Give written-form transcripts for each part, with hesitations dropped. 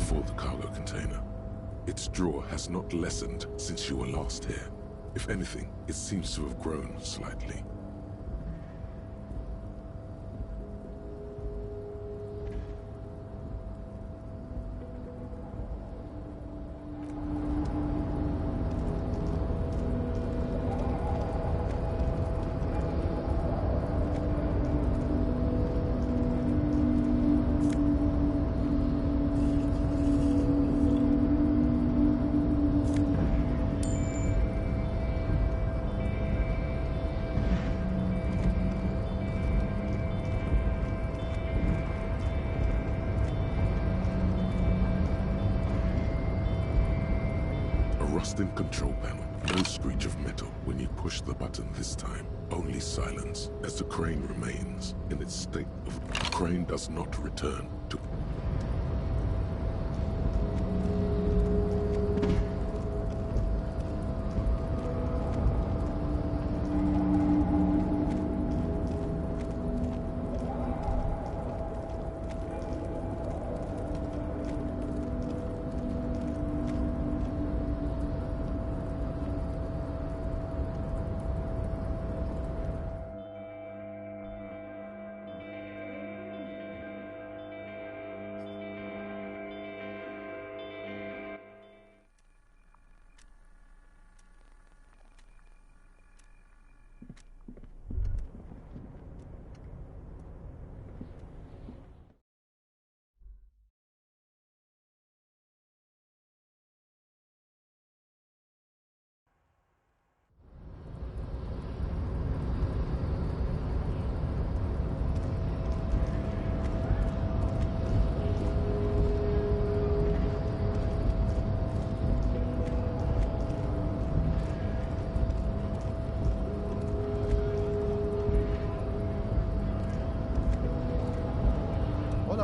before the cargo container. Its draw has not lessened since you were last here. If anything, it seems to have grown slightly. Rusting control panel. No screech of metal when you push the button this time. Only silence as the crane remains in its state of... The crane does not return to...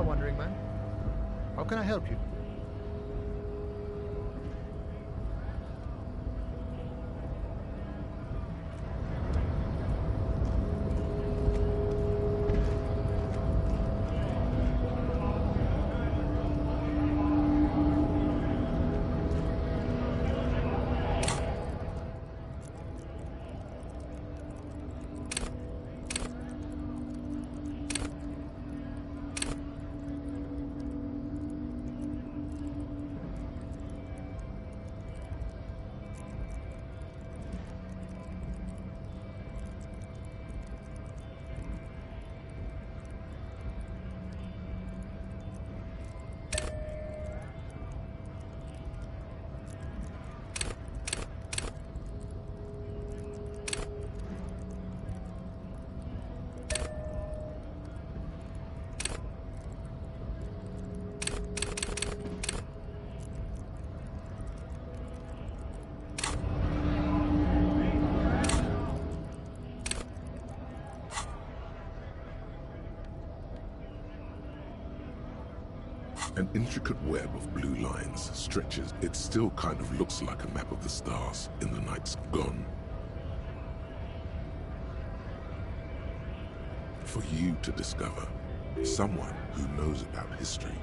Wandering man. How can I help you? An intricate web of blue lines stretches. It still kind of looks like a map of the stars in the night's gone. For you to discover, someone who knows about history.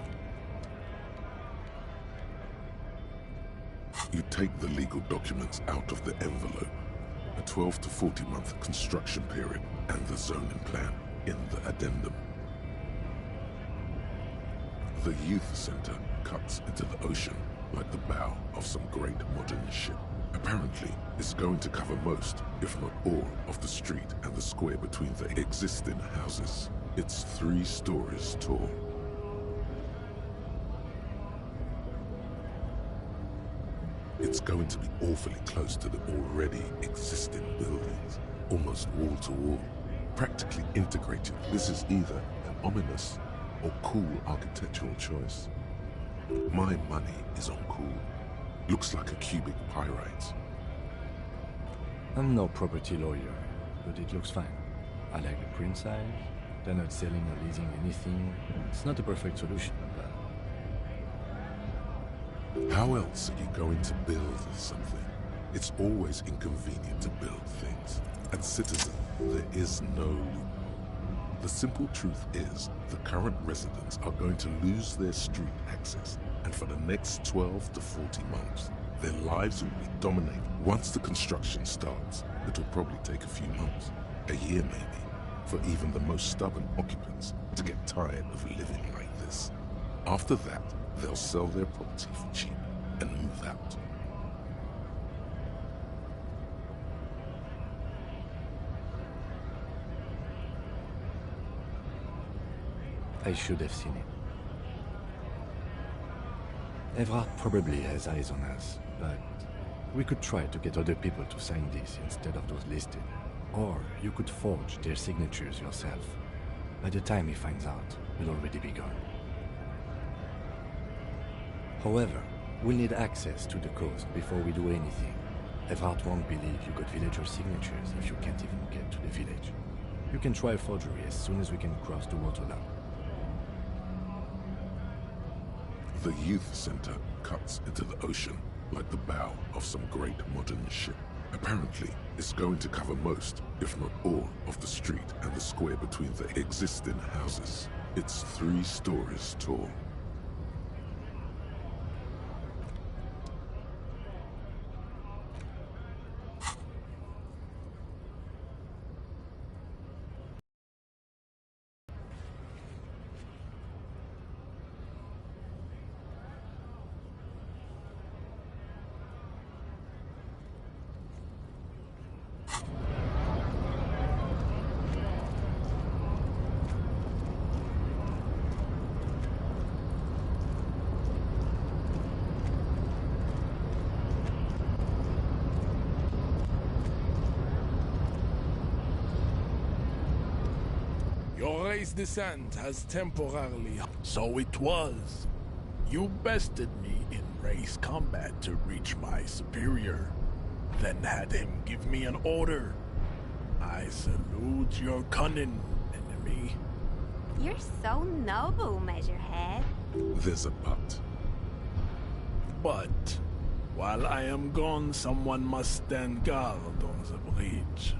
You take the legal documents out of the envelope, a 12 to 40 month construction period, and the zoning plan in the addendum. The youth center cuts into the ocean like the bow of some great modern ship. Apparently, it's going to cover most, if not all, of the street and the square between the existing houses. It's 3 stories tall. It's going to be awfully close to the already existing buildings, almost wall to wall, practically integrated. This is either an ominous or cool architectural choice. My money is on cool. Looks like a cubic pyrite. I'm no property lawyer, but it looks fine. I like the print size. They're not selling or leasing anything. It's not a perfect solution, but... How else are you going to build something? It's always inconvenient to build things. At Citizen, there is no loophole. The simple truth is, the current residents are going to lose their street access And for the next 12 to 40 months, their lives will be dominated. Once the construction starts, it'll probably take a few months, a year maybe, for even the most stubborn occupants to get tired of living like this. After that, they'll sell their property for cheap and move out. I should have seen it. Evrard probably has eyes on us, but we could try to get other people to sign this instead of those listed. Or you could forge their signatures yourself. By the time he finds out, we'll already be gone. However, we'll need access to the coast before we do anything. Evrard won't believe you got villager signatures if you can't even get to the village. You can try forgery as soon as we can cross the waterlock. The youth center cuts into the ocean like the bow of some great modern ship. Apparently, it's going to cover most, if not all, of the street and the square between the existing houses. It's 3 stories tall. Your race descent has temporarily... So it was. You bested me in race combat to reach my superior, then had him give me an order. I salute your cunning, enemy. You're so noble, Measurehead. There's a but. But, while I am gone, someone must stand guard on the bridge.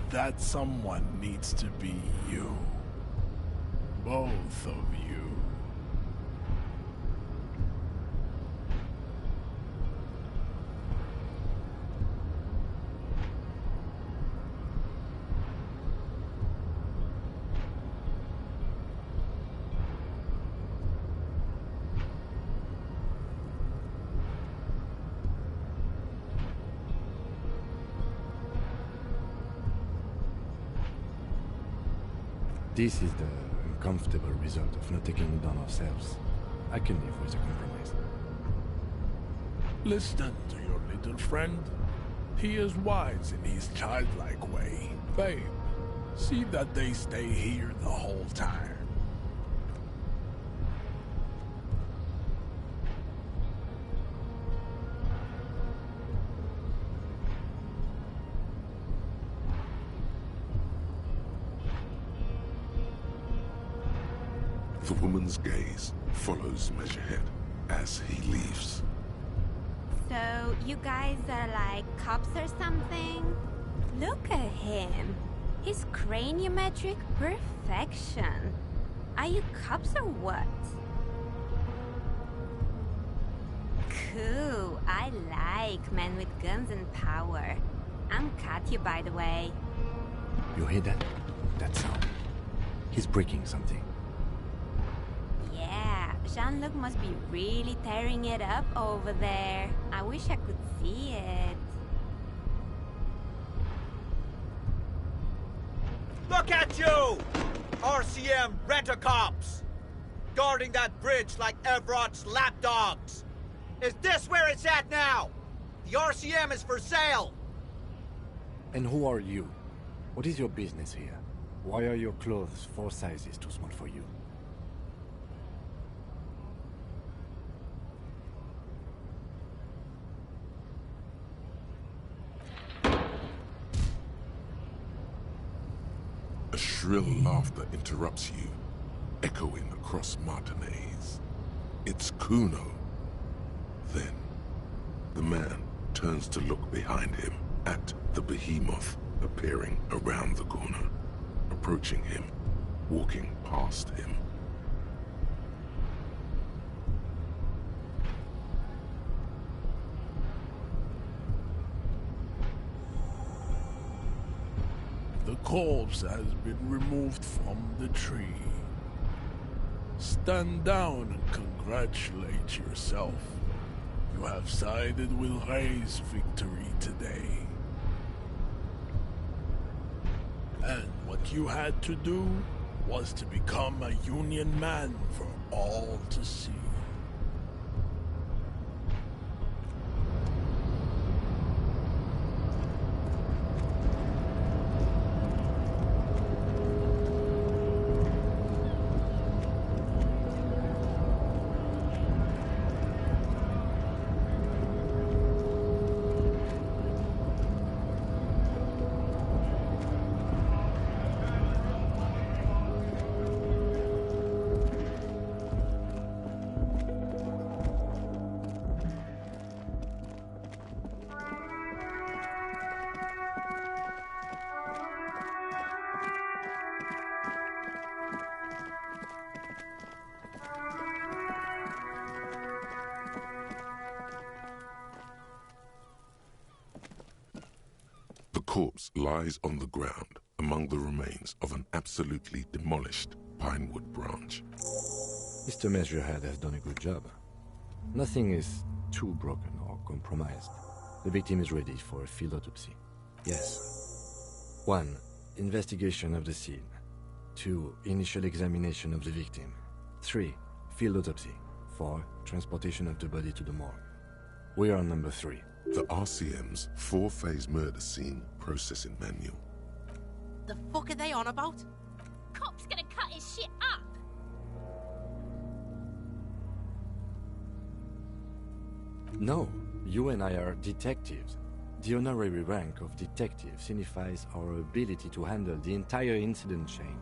That someone needs to be you. Both of you. This is the uncomfortable result of not taking it on ourselves. I can live with a compromise. Listen to your little friend. He is wise in his childlike way. Babe, see that they stay here the whole time. The woman's gaze follows Measurehead as he leaves. So, you guys are like cops or something? Look at him. His craniometric perfection. Are you cops or what? Cool. I like men with guns and power. I'm Katya, by the way. You hear that? That sound. He's breaking something. Yeah, Jean-Luc must be really tearing it up over there. I wish I could see it. Look at you! RCM rent-a-cops! Guarding that bridge like Evrard's lapdogs! Is this where it's at now? The RCM is for sale! And who are you? What is your business here? Why are your clothes 4 sizes too small for you? A shrill laughter interrupts you, echoing across Martinez. It's Kuno. Then, the man turns to look behind him at the behemoth appearing around the corner, approaching him, walking past him. corpse has been removed from the tree. Stand down and congratulate yourself. You have sided with Ray's victory today. And what you had to do was to become a Union man for all to see. The corpse lies on the ground among the remains of an absolutely demolished pinewood branch. Mr. Measurehead has done a good job. Nothing is too broken or compromised. The victim is ready for a field autopsy. Yes. 1. Investigation of the scene. 2. Initial examination of the victim. 3. Field autopsy. 4. Transportation of the body to the morgue. We are on number 3. The RCM's 4-phase murder scene processing manual. The fuck are they on about? Cop's gonna cut his shit up. No, you and I are detectives. The honorary rank of detective signifies our ability to handle the entire incident chain,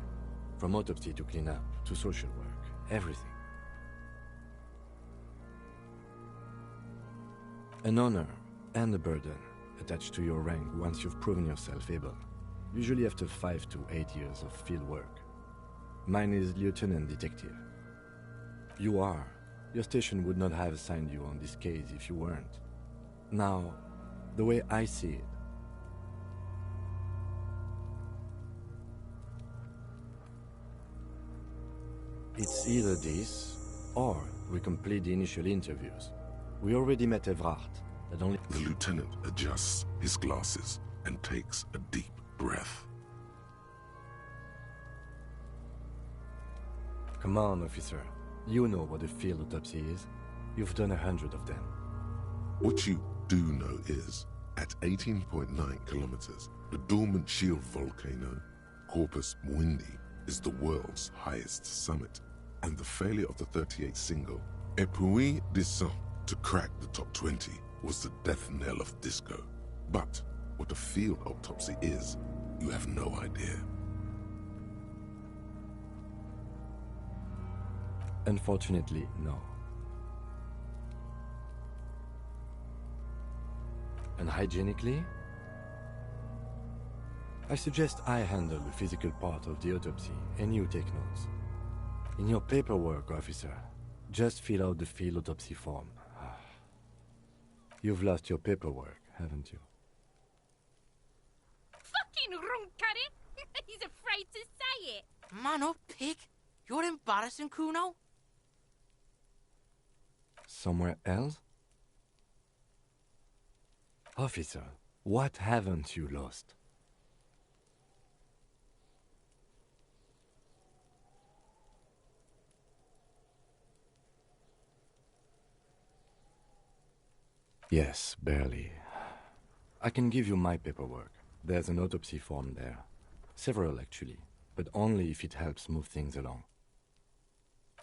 from autopsy to cleanup to social work, everything. An honor and a burden attached to your rank once you've proven yourself able, usually after 5 to 8 years of field work. Mine is Lieutenant Detective. You are. Your station would not have assigned you on this case if you weren't. Now, the way I see it, it's either this, or we complete the initial interviews. We already met Evrard. That only... The lieutenant adjusts his glasses and takes a deep breath. Come on, officer. You know what a field autopsy is. You've done 100 of them. What you do know is, at 18.9 kilometers, the dormant shield volcano, Corpus Muindi, is the world's highest summit, and the failure of the 38 single, Et puis descend, to crack the top 20 was the death knell of disco. But what a field autopsy is, you have no idea. Unfortunately, no. Unhygienically? I suggest I handle the physical part of the autopsy and you take notes. In your paperwork, officer, just fill out the field autopsy form. You've lost your paperwork, haven't you? Fucking runkari! He's afraid to say it. Man up, pig. You're embarrassing, Kuno. Somewhere else? Officer, what haven't you lost? Yes, barely. I can give you my paperwork. There's an autopsy form there. Several, actually, but only if it helps move things along.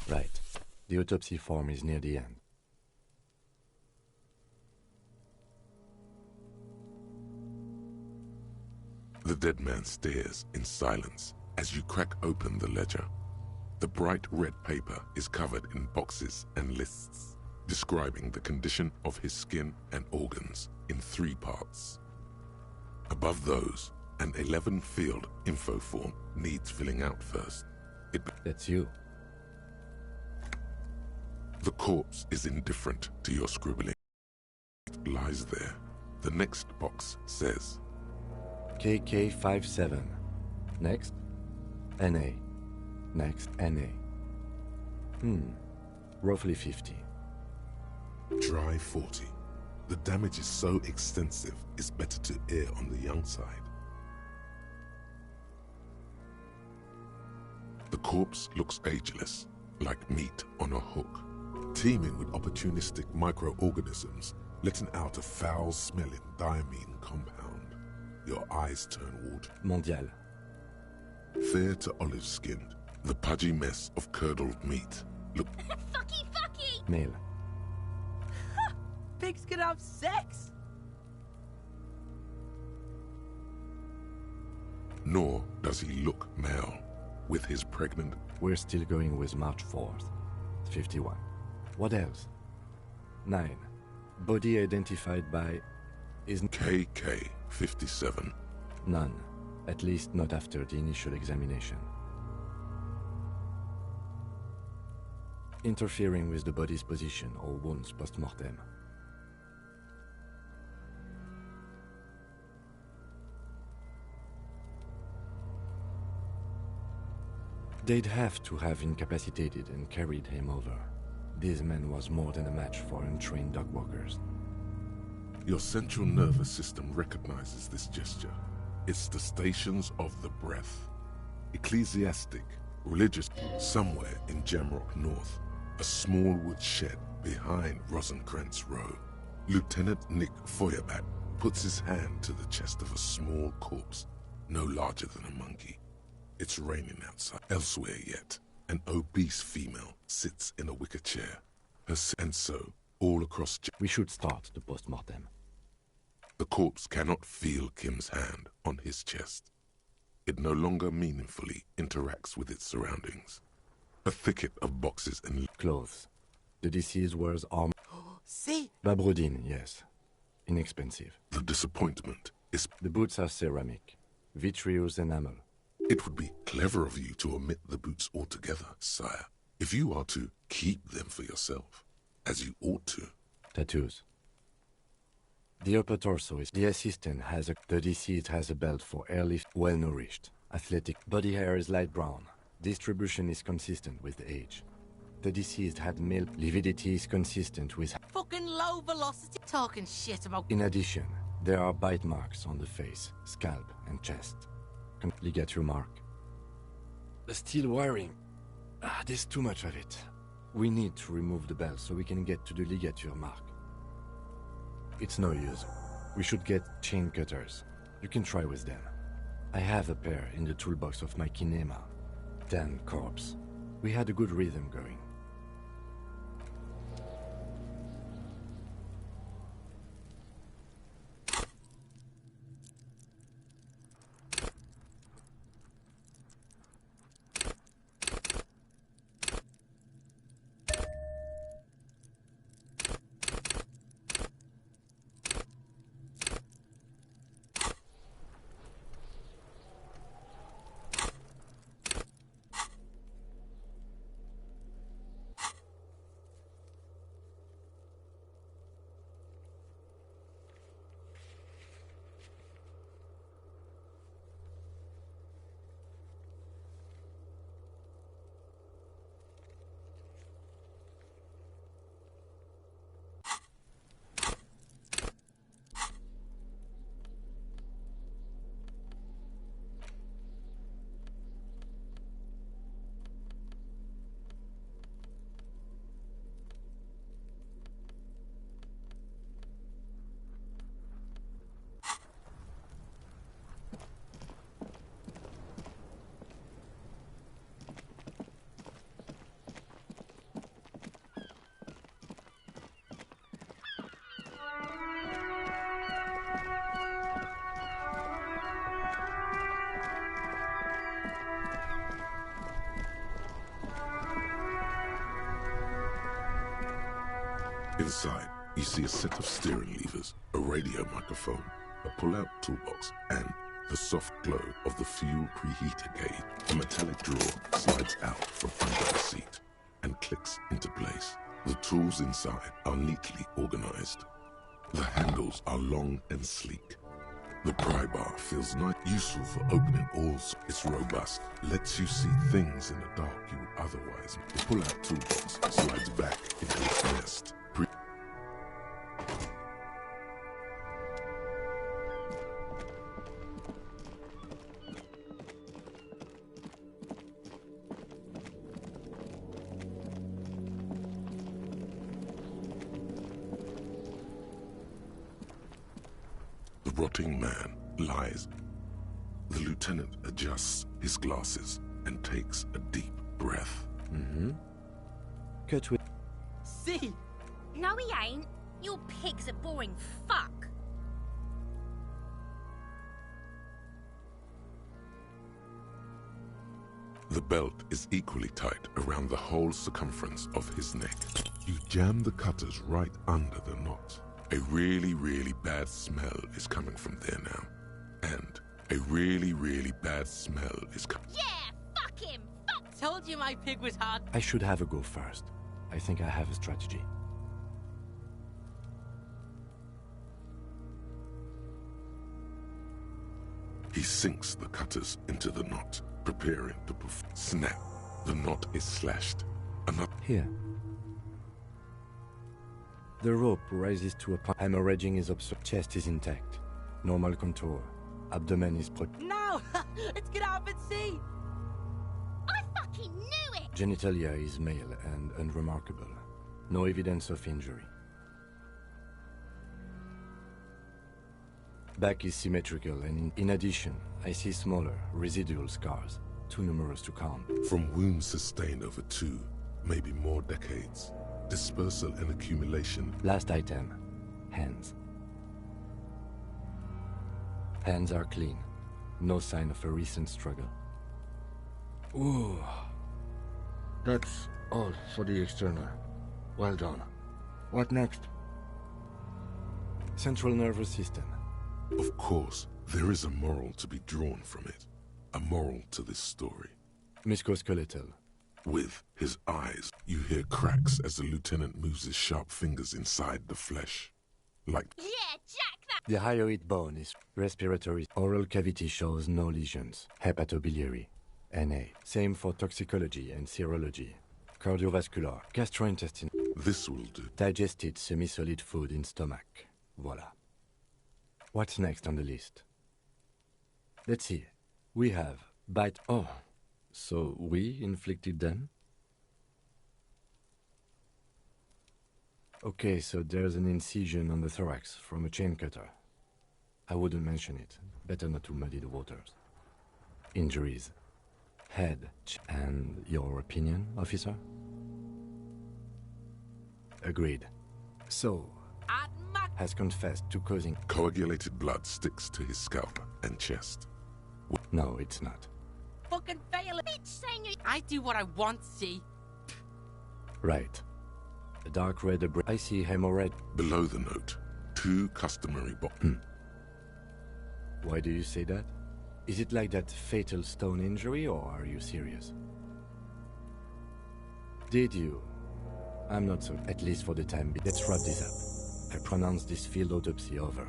Right. The autopsy form is near the end. The dead man stares in silence as you crack open the ledger. The bright red paper is covered in boxes and lists, describing the condition of his skin and organs in 3 parts. Above those, an 11-field info form needs filling out first. That's you. The corpse is indifferent to your scribbling. It lies there. The next box says, KK57, Next. NA. Next, NA. Roughly 50. Try 40. The damage is so extensive, it's better to err on the young side. The corpse looks ageless, like meat on a hook, teeming with opportunistic microorganisms, letting out a foul-smelling diamine compound. Your eyes turn water. Mondial. Fair to olive-skinned, the pudgy mess of curdled meat. Look. Fucky, fucky! Male. Pigs can have sex! Nor does he look male, with his pregnant. We're still going with March 4th. 51. What else? 9. Body identified by... is... KK 57. None. At least not after the initial examination. Interfering with the body's position or wounds post-mortem. They'd have to have incapacitated and carried him over. This man was more than a match for untrained dog walkers. Your central nervous system recognizes this gesture. It's the stations of the breath. Ecclesiastic, religious, somewhere in Jamrock North, a small wood shed behind Rosencrantz Row. Lieutenant Nick Feuerbat puts his hand to the chest of a small corpse, no larger than a monkey. It's raining outside. Elsewhere yet, an obese female sits in a wicker chair. And so, all across... We should start the post-mortem. The corpse cannot feel Kim's hand on his chest. It no longer meaningfully interacts with its surroundings. A thicket of boxes and... Clothes. The deceased wears armor. See? Babrodine, yes. Inexpensive. The disappointment is... The boots are ceramic. Vitreous enamel. It would be clever of you to omit the boots altogether, sire. If you are to keep them for yourself, as you ought to. Tattoos. The upper torso is... The assistant has a... The deceased has a belt for airlift, well-nourished. Athletic. Body hair is light brown. Distribution is consistent with age. The deceased had male... Lividity is consistent with... Fucking low velocity talking shit about... In addition, there are bite marks on the face, scalp, and chest. Ligature mark. The steel wiring. There's too much of it. We need to remove the belt so we can get to the ligature mark. It's no use. We should get chain cutters. You can try with them. I have a pair in the toolbox of my kinema. Damn corpse. We had a good rhythm going. Inside, you see a set of steering levers, a radio microphone, a pull-out toolbox, and the soft glow of the fuel preheater gauge. A metallic drawer slides out from under the seat and clicks into place. The tools inside are neatly organized. The handles are long and sleek. The pry bar feels nice, useful for opening all. It's robust, lets you see things in the dark you would otherwise. The pull-out toolbox slides back into its nest. The rotting man lies. The lieutenant adjusts his glasses and takes a deep breath. Cut with... See? No, he ain't. Your pig's a boring fuck. The belt is equally tight around the whole circumference of his neck. You jam the cutters right under the knot. A really, really bad smell is coming from there now. And a really, really bad smell is coming. Yeah, fuck him. Fuck. Told you my pig was hard. I should have a go first. I think I have a strategy. He sinks the cutters into the knot, preparing to snap. The knot is slashed. Another. Here. The rope rises to a point. Hemorrhaging is observed. Chest is intact. Normal contour. Abdomen is No! Let's get out and see! I fucking knew it. Genitalia is male and unremarkable. No evidence of injury. Back is symmetrical, and in addition, I see smaller, residual scars, too numerous to count. From wounds sustained over 2, maybe more decades. Dispersal and accumulation. Last item. Hands. Hands are clean. No sign of a recent struggle. Ooh. That's all for the external. Well done. What next? Central nervous system. Of course, there is a moral to be drawn from it. A moral to this story. Musculoskeletal. With his eyes, you hear cracks as the lieutenant moves his sharp fingers inside the flesh. Like... Yeah, jack that. The hyoid bone is respiratory. Oral cavity shows no lesions. Hepatobiliary. NA. Same for toxicology and serology. Cardiovascular. Gastrointestinal. This will do. Digested semi-solid food in stomach. Voila. What's next on the list? Let's see. We have bite... Oh, so we inflicted them? Okay, so there's an incision on the thorax from a chain cutter. I wouldn't mention it. Better not to muddy the waters. Injuries. Head. And your opinion, officer? Agreed. So, has confessed to causing... Coagulated blood sticks to his scalp and chest. No, it's not. Fucking fail it! Bitch saying you... I do what I want, see? Right. A dark red I see hemorrhage. Below the note, 2 customary Why do you say that? Is it like that fatal stone injury, or are you serious? Did you? I'm not so... At least for the time being. Let's wrap this up. I pronounce this field autopsy over.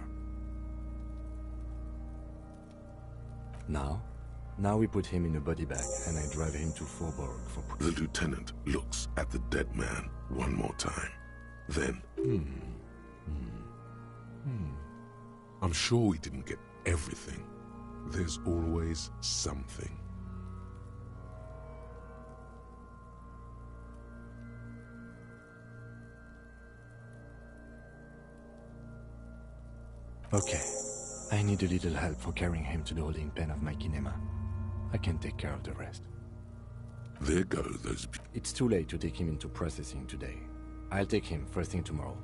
Now we put him in a body bag, and I drive him to Faubourg for... The lieutenant looks at the dead man one more time. Then... I'm sure we didn't get everything. There's always something. Okay. I need a little help for carrying him to the holding pen of my kinema. I can take care of the rest. There go those... It's too late to take him into processing today. I'll take him first thing tomorrow.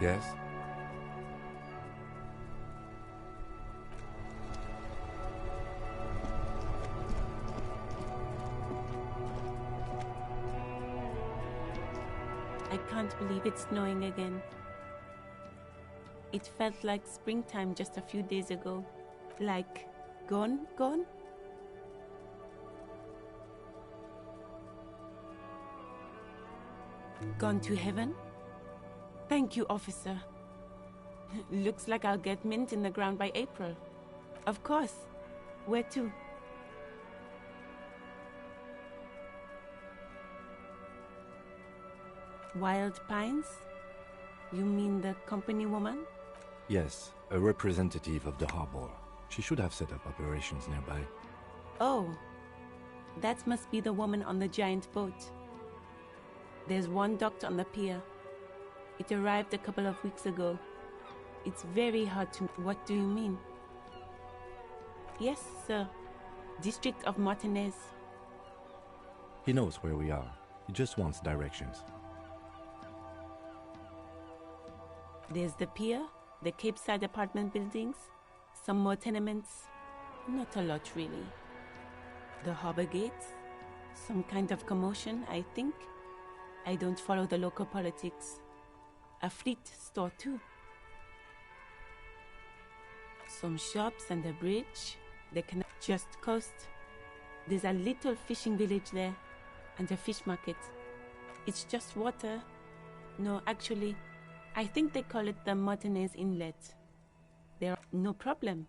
Yes? I can't believe it's snowing again. It felt like springtime just a few days ago. Like, gone? Gone to heaven? Thank you, officer. Looks like I'll get mint in the ground by April. Of course. Where to? Wild Pines? You mean the company woman? Yes, a representative of the harbor. She should have set up operations nearby. Oh, that must be the woman on the giant boat. There's one docked on the pier. It arrived a couple of weeks ago. It's very hard to... What do you mean? Yes, sir. District of Martinez. He knows where we are. He just wants directions. There's the pier, the Cape Side apartment buildings, some more tenements. Not a lot, really. The harbor gates, some kind of commotion, I think. I don't follow the local politics. A fleet store, too. Some shops and a bridge. They can just coast. There's a little fishing village there, and a fish market. It's just water. No, actually, I think they call it the Martinez Inlet. There, no problem.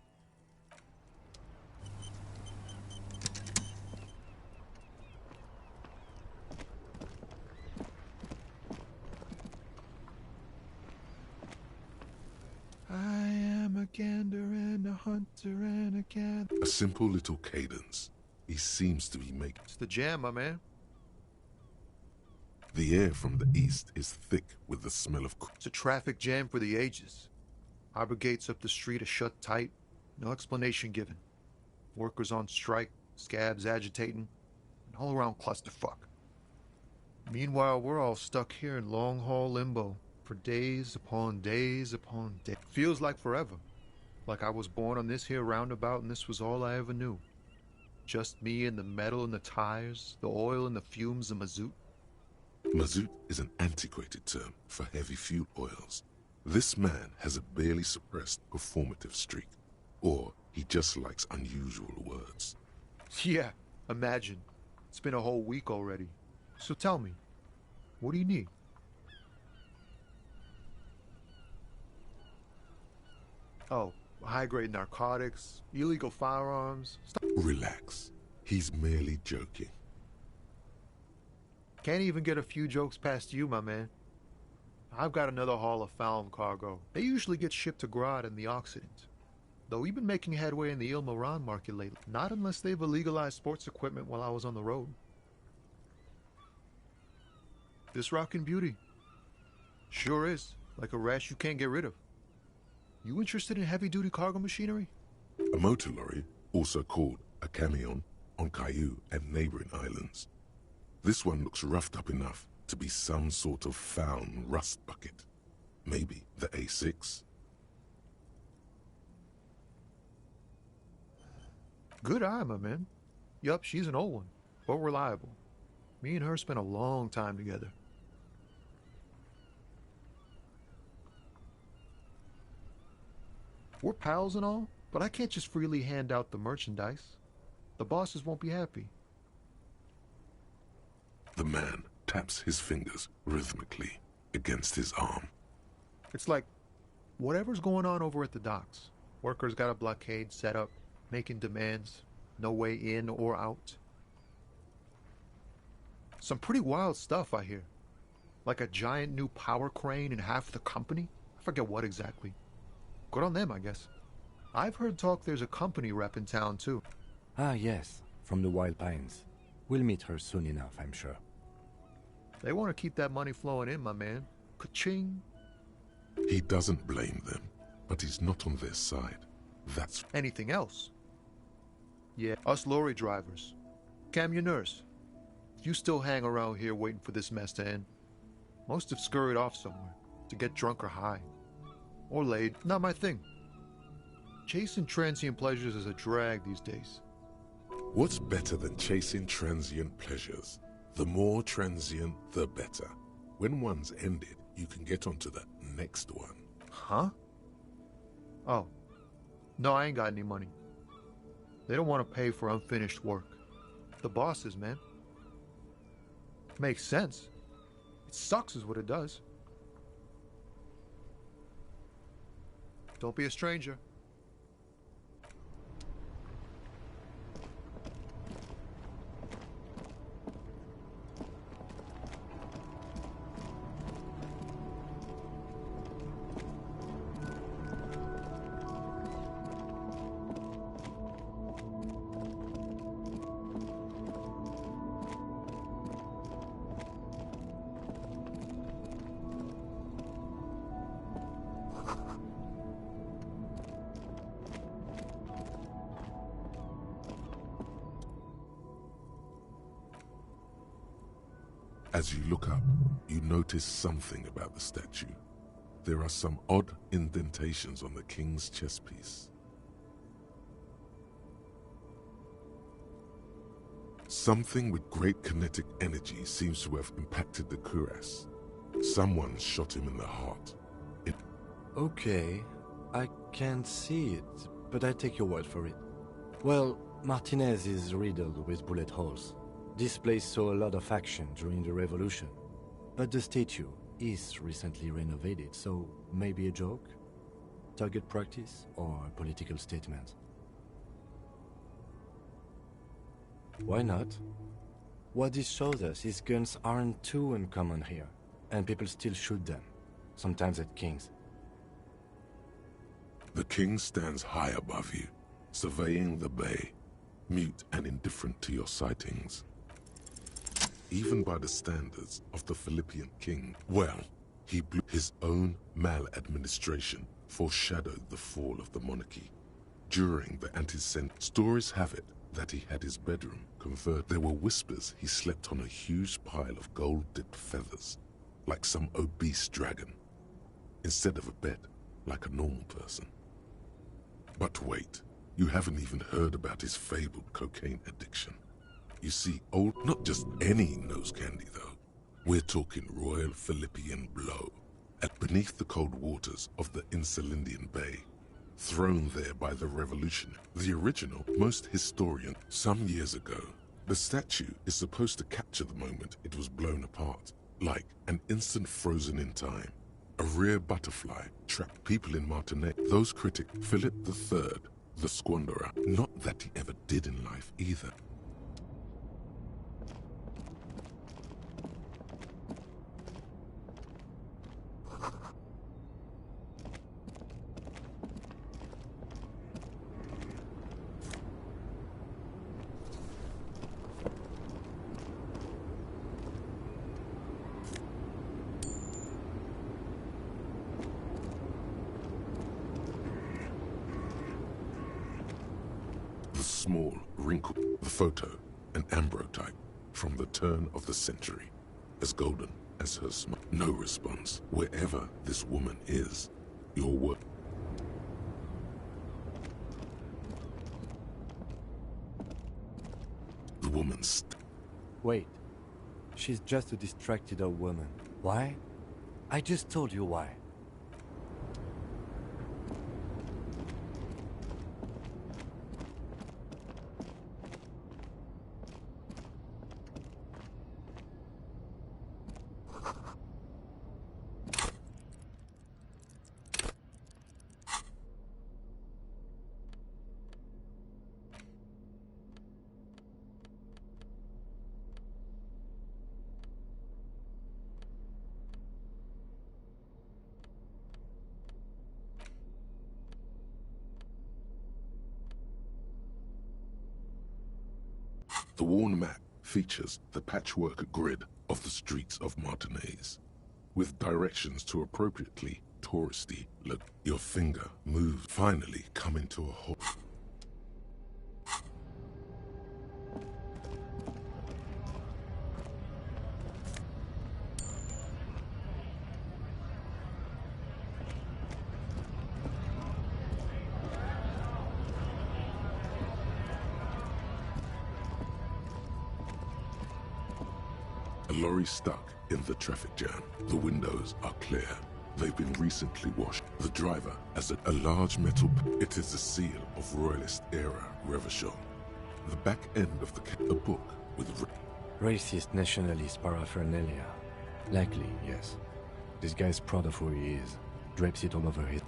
I am a gander and a hunter and a gander. A simple little cadence. He seems to be making... It's the jam, my man. The air from the east is thick with the smell of... It's a traffic jam for the ages. Harbor gates up the street are shut tight. No explanation given. Workers on strike, scabs agitating, an all-around clusterfuck. Meanwhile, we're all stuck here in long-haul limbo for days upon days upon days. Feels like forever. Like I was born on this here roundabout and this was all I ever knew. Just me and the metal and the tires, the oil and the fumes of mazout. Mazout is an antiquated term for heavy fuel oils. This man has a barely suppressed performative streak. Or he just likes unusual words. Yeah, imagine. It's been a whole week already. So tell me, what do you need? Oh, high-grade narcotics, illegal firearms. Relax. He's merely joking. Can't even get a few jokes past you, my man. I've got another haul of found cargo. They usually get shipped to Grad in the Occident. Though we've been making headway in the Il Moran market lately. Not unless they've illegalized sports equipment while I was on the road. This rockin' beauty. Sure is. Like a rash you can't get rid of. You interested in heavy-duty cargo machinery? A motor lorry, also called a camion, on Caillou and neighboring islands. This one looks roughed up enough to be some sort of found rust bucket. Maybe the A6? Good eye, my man. Yup, she's an old one, but reliable. Me and her spent a long time together. We're pals and all, but I can't just freely hand out the merchandise. The bosses won't be happy. The man taps his fingers rhythmically against his arm. It's like, whatever's going on over at the docks. Workers got a blockade set up, making demands, no way in or out. Some pretty wild stuff, I hear. Like a giant new power crane in half the company? I forget what exactly. Good on them, I guess. I've heard talk there's a company rep in town, too. Ah, yes, from the Wild Pines. We'll meet her soon enough, I'm sure. They want to keep that money flowing in, my man. Ka-ching. He doesn't blame them, but he's not on their side. That's... Anything else? Yeah, us lorry drivers. Camionneurs. You still hang around here waiting for this mess to end. Most have scurried off somewhere. to get drunk or high. Or laid. Not my thing. Chasing transient pleasures is a drag these days. What's better than chasing transient pleasures? The more transient, the better. When one's ended, you can get onto the next one. Huh? Oh. No, I ain't got any money. They don't want to pay for unfinished work. The bosses, man. Makes sense. It sucks is what it does. Don't be a stranger. As you look up, you notice something about the statue. There are some odd indentations on the king's chest piece. Something with great kinetic energy seems to have impacted the cuirass. Someone shot him in the heart. Okay, I can't see it, but I take your word for it. Well, Martinez is riddled with bullet holes. This place saw a lot of action during the revolution, but the statue is recently renovated, so maybe a joke? Target practice or a political statement? Why not? What this shows us is guns aren't too uncommon here, and people still shoot them, sometimes at kings. The king stands high above you, surveying the bay, mute and indifferent to your sightings. Even by the standards of the Philippian king, well, he blew his own maladministration foreshadowed the fall of the monarchy. During the anti-Senate, stories have it that he had his bedroom converted. There were whispers he slept on a huge pile of gold-dipped feathers, like some obese dragon, instead of a bed, like a normal person. But wait, you haven't even heard about his fabled cocaine addiction. You see, not just any nose candy though. We're talking Royal Philippian Blow, at beneath the cold waters of the Insulindian Bay, thrown there by the revolution. The original, most historian, some years ago. The statue is supposed to capture the moment it was blown apart, like an instant frozen in time. A rare butterfly trapped people in Martinet. Those critics, Philip III, the squanderer, not that he ever did in life either. Small, wrinkled, the photo, an ambrotype from the turn of the century, as golden as her smile. No response. Wherever this woman is, your work. The woman's. Wait, she's just a distracted old woman. Why? I just told you why. The worn map features the patchwork grid of the streets of Martinez, with directions to appropriately touristy look. Your finger moves, finally coming to a halt. A lorry stuck in the traffic jam. The windows are clear. They've been recently washed. The driver has a large metal... It is the seal of Royalist-era Reverchon. The back end of a book with... Racist nationalist paraphernalia. Likely, yes. This guy's proud of who he is. Drapes it all over his...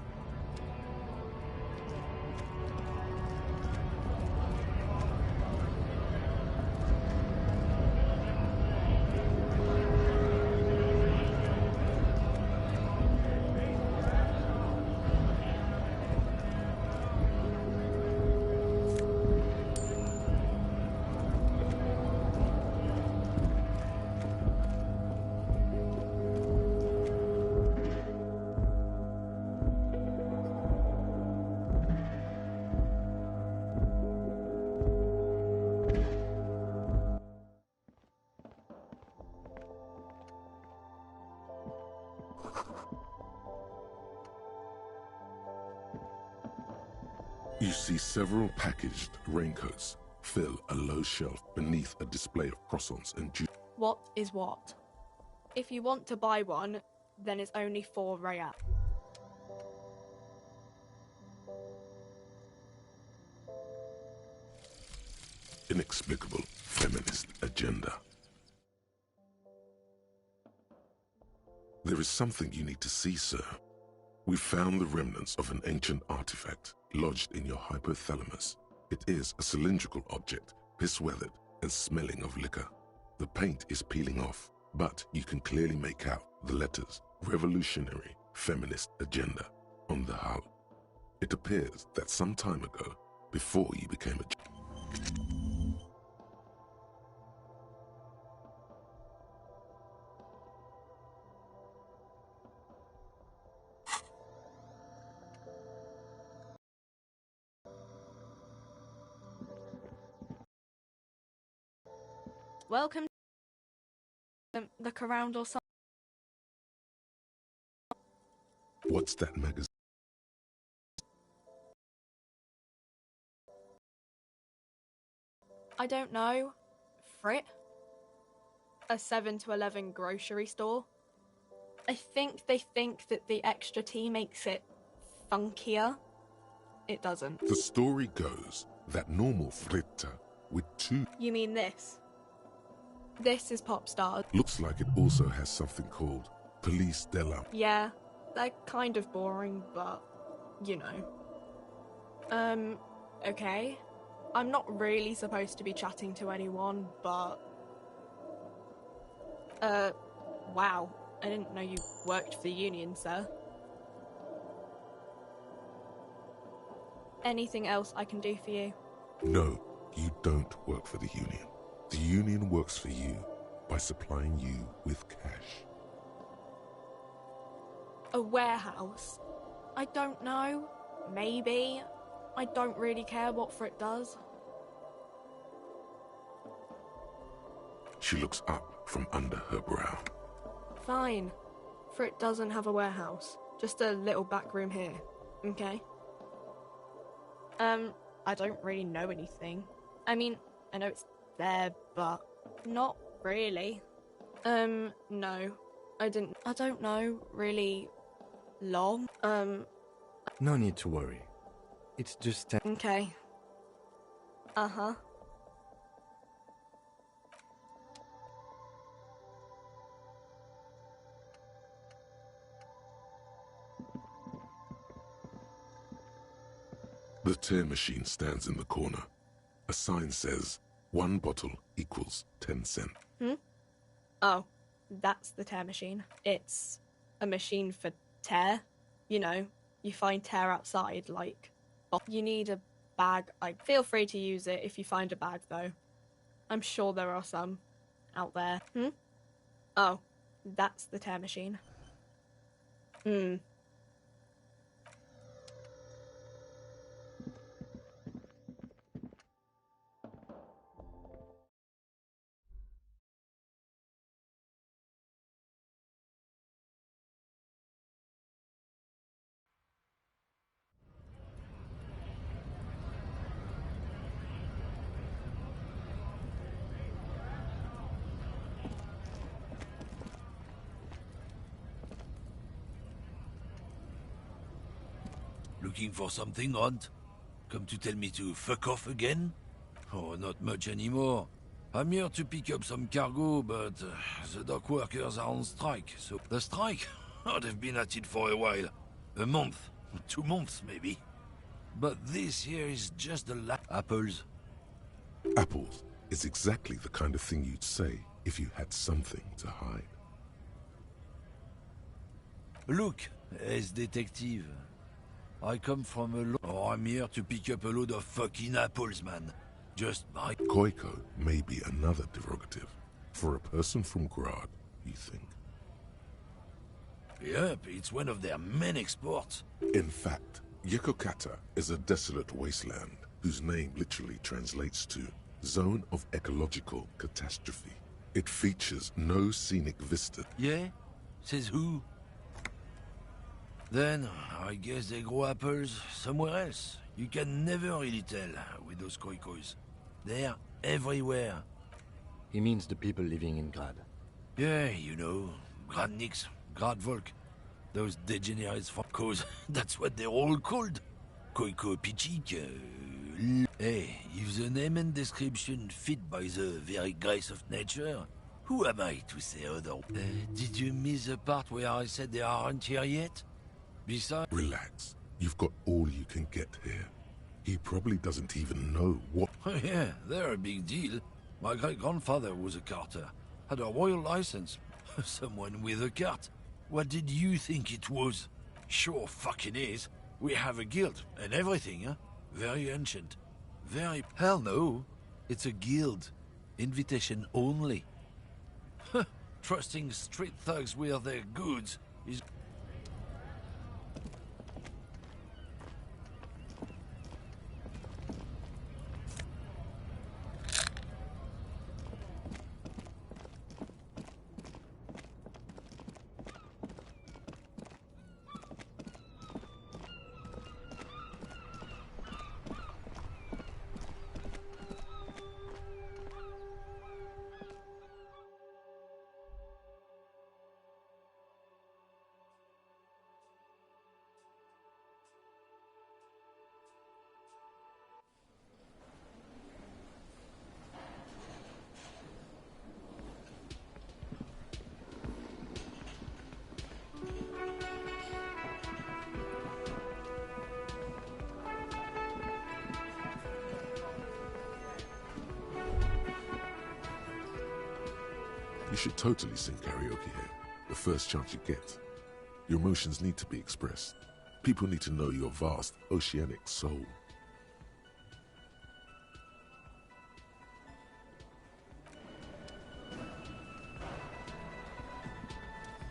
You see several packaged raincoats fill a low shelf beneath a display of croissants and juice. What is what? If you want to buy one, then it's only 4 real. Inexplicable feminist agenda. There is something you need to see, sir. We found the remnants of an ancient artifact lodged in your hypothalamus. It is a cylindrical object, piss-weathered and smelling of liquor. The paint is peeling off, but you can clearly make out the letters Revolutionary Feminist Agenda on the hull. It appears that some time ago, before you became a... Welcome to look around or something. What's that magazine? I don't know. Frit? A 7 to 11 grocery store? I think they think that the extra tea makes it funkier. It doesn't. The story goes that normal fritta with 2... You mean this? This is pop stars. Looks like it also has something called Police de la... Yeah, they're kind of boring, but, you know. Okay. I'm not really supposed to be chatting to anyone, but... wow. I didn't know you worked for the union, sir. Anything else I can do for you? No, you don't work for the union. The union works for you by supplying you with cash. A warehouse? I don't know. Maybe. I don't really care what Frit does. She looks up from under her brow. Fine. Frit doesn't have a warehouse. Just a little back room here. Okay? I don't really know anything. I mean, I know it's there, but not really. No. I don't know, really long. No need to worry. It's just... Okay. Uh-huh. The tear machine stands in the corner. A sign says, 1 bottle equals 10 cents. Oh, that's the tear machine. It's a machine for tear. You know, you find tear outside, like... You need a bag. Feel free to use it if you find a bag, though. I'm sure there are some out there. Oh, that's the tear machine. Looking for something, Hunt? Come to tell me to fuck off again? Oh, not much anymore. I'm here to pick up some cargo, but the dock workers are on strike, so... The strike? Oh, they've been at it for a while. A month. 2 months, maybe. But this here is just the apples. Apples is exactly the kind of thing you'd say if you had something to hide. Look, as detective. I come from a Oh, I'm here to pick up a load of fucking apples, man. Just my... Koiko may be another derogative. For a person from Grad, you think? Yep, it's one of their main exports. In fact, Yekokata is a desolate wasteland whose name literally translates to Zone of Ecological Catastrophe. It features no scenic vista. Yeah? Says who? Then, I guess they grow apples somewhere else. You can never really tell with those koikos. They're everywhere. He means the people living in Grad. Yeah, you know, Gradniks, Gradvolk. Those degenerates fuckos, that's what they're all called. Koiko Pichik. Hey, if the name and description fit by the very grace of nature, who am I to say other? Did you miss the part where I said they aren't here yet? Besides... Relax. You've got all you can get here. He probably doesn't even know what... Yeah, they're a big deal. My great-grandfather was a carter. Had a royal license. Someone with a cart. What did you think it was? Sure fucking is. We have a guild and everything, huh? Very ancient. Very... Hell no. It's a guild. Invitation only. Trusting street thugs with their goods is... You should totally sing karaoke here, the first chance you get. Your emotions need to be expressed. People need to know your vast, oceanic soul.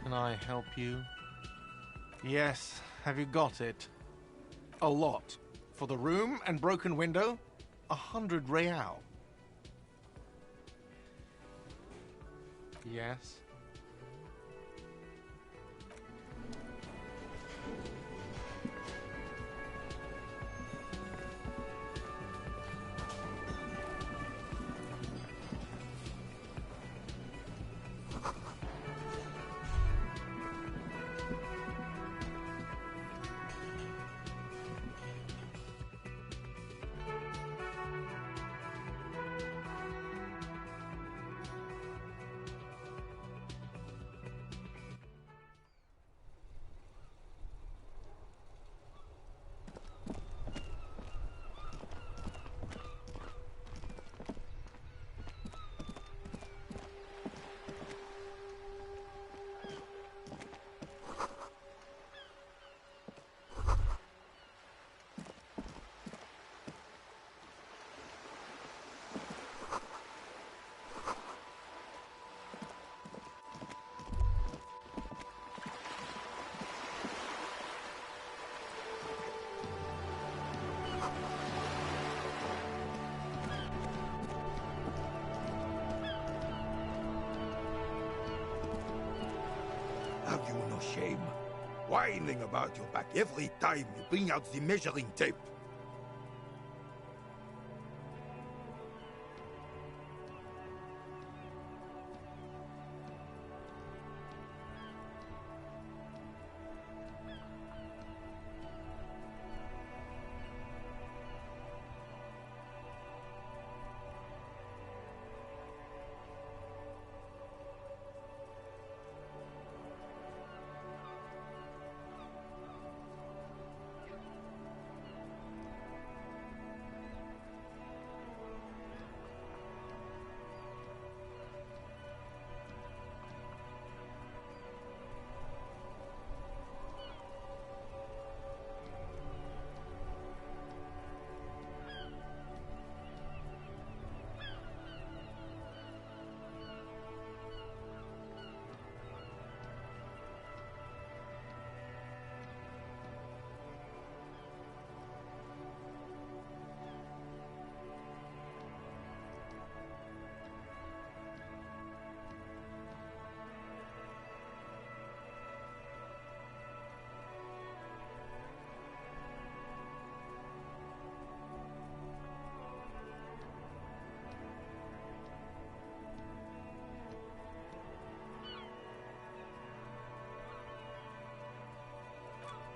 Can I help you? Yes, have you got it? A lot. For the room and broken window, 100 real. Yes. Have you no shame? Whining about your back every time you bring out the measuring tape.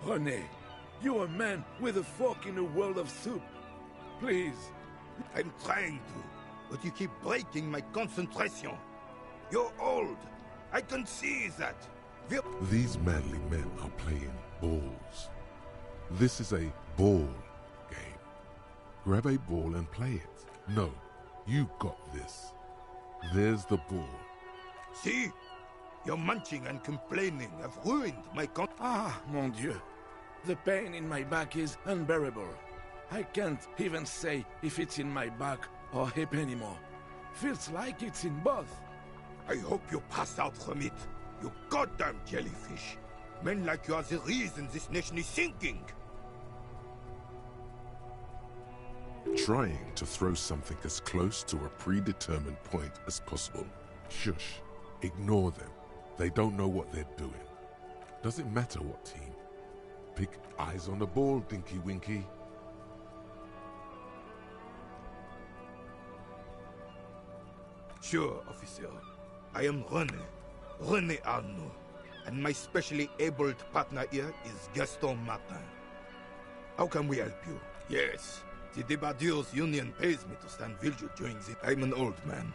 René, you're a man with a fork in a world of soup. Please. I'm trying to, but you keep breaking my concentration. You're old. I can see that. These manly men are playing balls. This is a ball game. Grab a ball and play it. No, you got this. There's the ball. See? Your munching and complaining have ruined my Ah, mon Dieu. The pain in my back is unbearable. I can't even say if it's in my back or hip anymore. Feels like it's in both. I hope you pass out from it. You goddamn jellyfish. Men like you are the reason this nation is sinking. Trying to throw something as close to a predetermined point as possible. Shush. Ignore them. They don't know what they're doing. Doesn't matter what team. Pick eyes on the ball, Dinky Winky. Sure, officer. I am René Arnaud. And my specially abled partner here is Gaston Martin. How can we help you? Yes, the Debardeurs Union pays me to stand vigil during the... I'm an old man.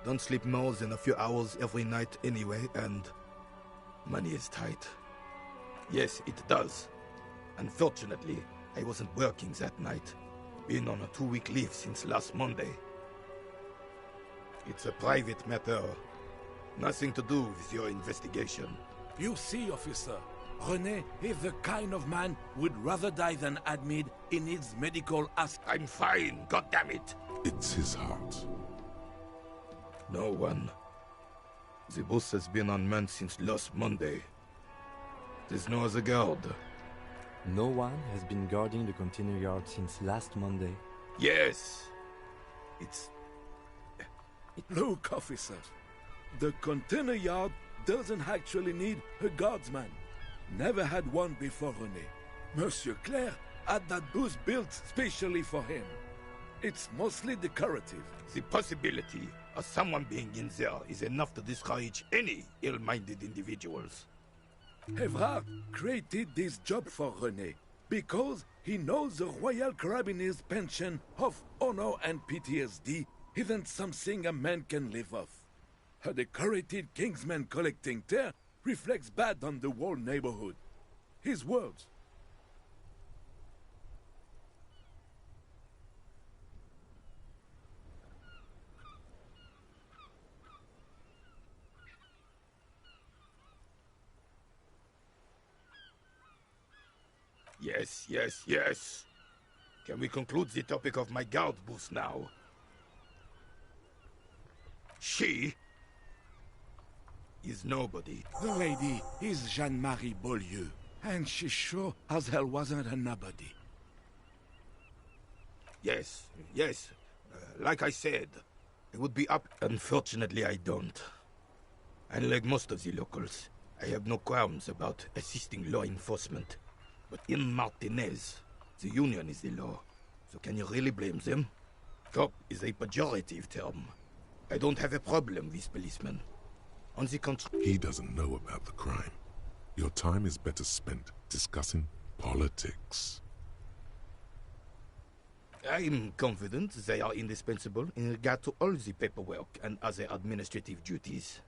Don't sleep more than a few hours every night anyway, and... money is tight. Yes, it does. Unfortunately, I wasn't working that night. Been on a 2-week leave since last Monday. It's a private matter. Nothing to do with your investigation. You see, officer, René is the kind of man would rather die than admit he needs medical I'm fine, goddammit! It's his heart. No one. The bus has been unmanned since last Monday. There's no other guard. No one has been guarding the container yard since last Monday. Yes! Look, officer. The container yard doesn't actually need a guardsman. Never had one before René. Monsieur Claire had that booth built specially for him. It's mostly decorative. The possibility of someone being in there is enough to discourage any ill-minded individuals. Evrard created this job for René because he knows the Royal Carabiniers' pension of honor and PTSD isn't something a man can live off. A decorated kingsman collecting tear reflects bad on the whole neighborhood. His words. Yes. Can we conclude the topic of my guard booth now? She is nobody. The lady is Jeanne-Marie Beaulieu, and she sure as hell wasn't a nobody. Yes. Like I said, I would be up. Unfortunately, I don't. Unlike most of the locals, I have no qualms about assisting law enforcement. But in Martinez, the Union is the law. So can you really blame them? Cop is a pejorative term. I don't have a problem with policemen. On the contrary... He doesn't know about the crime. Your time is better spent discussing politics. I'm confident they are indispensable in regard to all the paperwork and other administrative duties.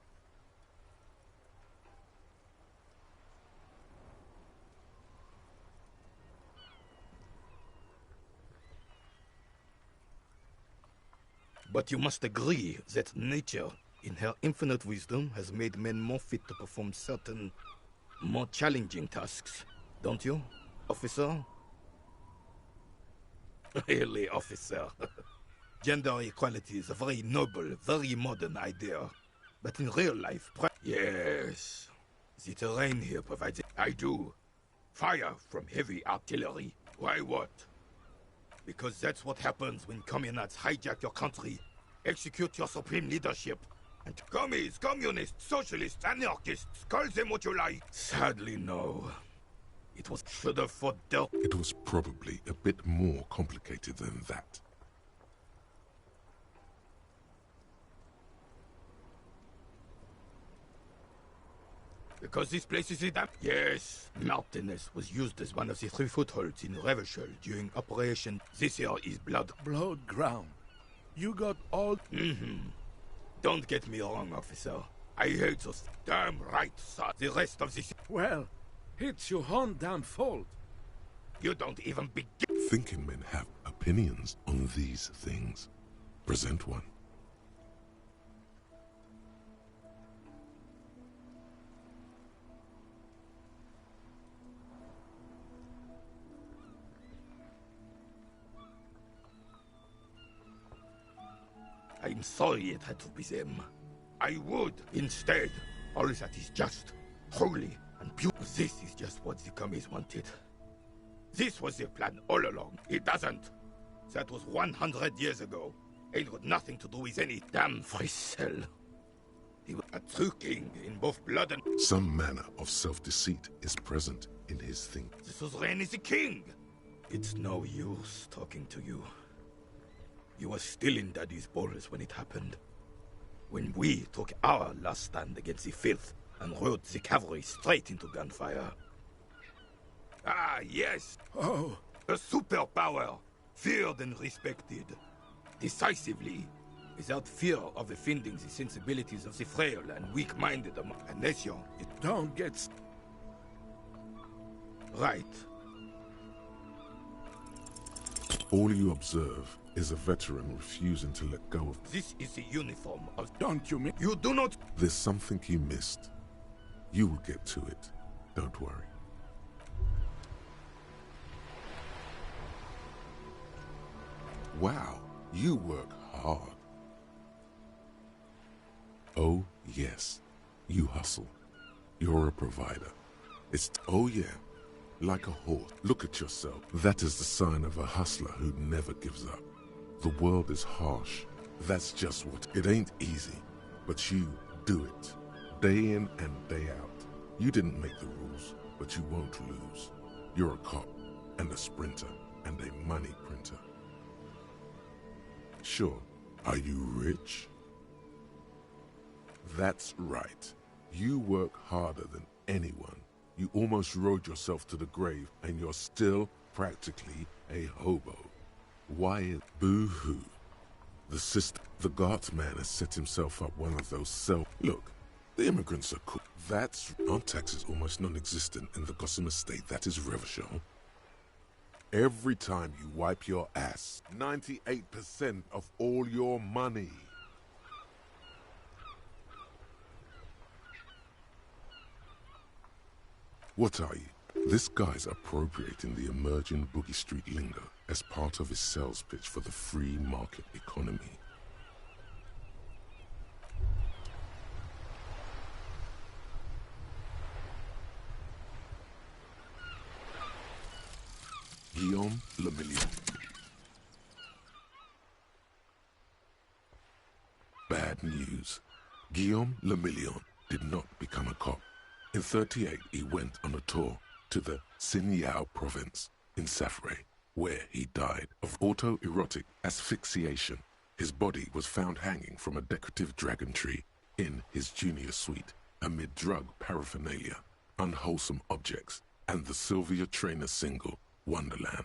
But you must agree that nature, in her infinite wisdom, has made men more fit to perform certain, more challenging tasks. Don't you, officer? Really, officer. Gender equality is a very noble, very modern idea. But in real life... Yes. The terrain here provides... I do. Fire from heavy artillery. Why what? Because that's what happens when communards hijack your country, execute your supreme leadership, and commies, communists, socialists, anarchists, call them what you like. Sadly, no. It was should have fought dirt. It was probably a bit more complicated than that. The Because this place is a damn... Yes, Martinez was used as one of the 3 footholds in Revachol during Operation This Here is Blood. Blood ground. You got all... Don't get me wrong, officer. I hate those damn right, sir. The rest of this... Well, it's your own damn fault. You don't even begin... Thinking men have opinions on these things. Present one. I'm sorry it had to be them. I would, instead. All that is just, holy, and pure. This is just what the commies wanted. This was their plan all along. It doesn't. That was 100 years ago. Ain't got nothing to do with any damn free cell. He was a true king in both blood and... Some manner of self-deceit is present in his thinking. This was Reign as a king. It's no use talking to you. You were still in Daddy's balls when it happened. When we took our last stand against the filth and rode the cavalry straight into gunfire. Ah, yes. Oh. A superpower, feared and respected. Decisively, without fear of offending the sensibilities of the frail and weak-minded among a nation. Don't get... Right. All you observe is a veteran refusing to let go of... This is the uniform of... Don't you mean... You do not... There's something you missed. You will get to it. Don't worry. Wow, you work hard. Oh, yes. You hustle. You're a provider. It's... Oh, yeah. Like a horse. Look at yourself. That is the sign of a hustler who never gives up. The world is harsh. That's just what... It ain't easy. But you do it. Day in and day out. You didn't make the rules, but you won't lose. You're a cop, and a sprinter, and a money printer. Sure. Are you rich? That's right. You work harder than anyone. You almost rode yourself to the grave, and you're still practically a hobo. Why? Boo-hoo. The guardsman has set himself up one of those Look, the immigrants are cool. Our tax is almost non-existent in the Gossamer state. That is Revachol. Every time you wipe your ass, 98% of all your money. What are you? This guy's appropriating the emerging Boogie Street lingo as part of his sales pitch for the free market economy. Guillaume Le Million. Bad news. Guillaume Le Million did not become a cop. In 1938, he went on a tour to the Sinyao province in Safre, where he died of autoerotic asphyxiation. His body was found hanging from a decorative dragon tree in his junior suite amid drug paraphernalia, unwholesome objects, and the Sylvia Trainer single, Wonderland.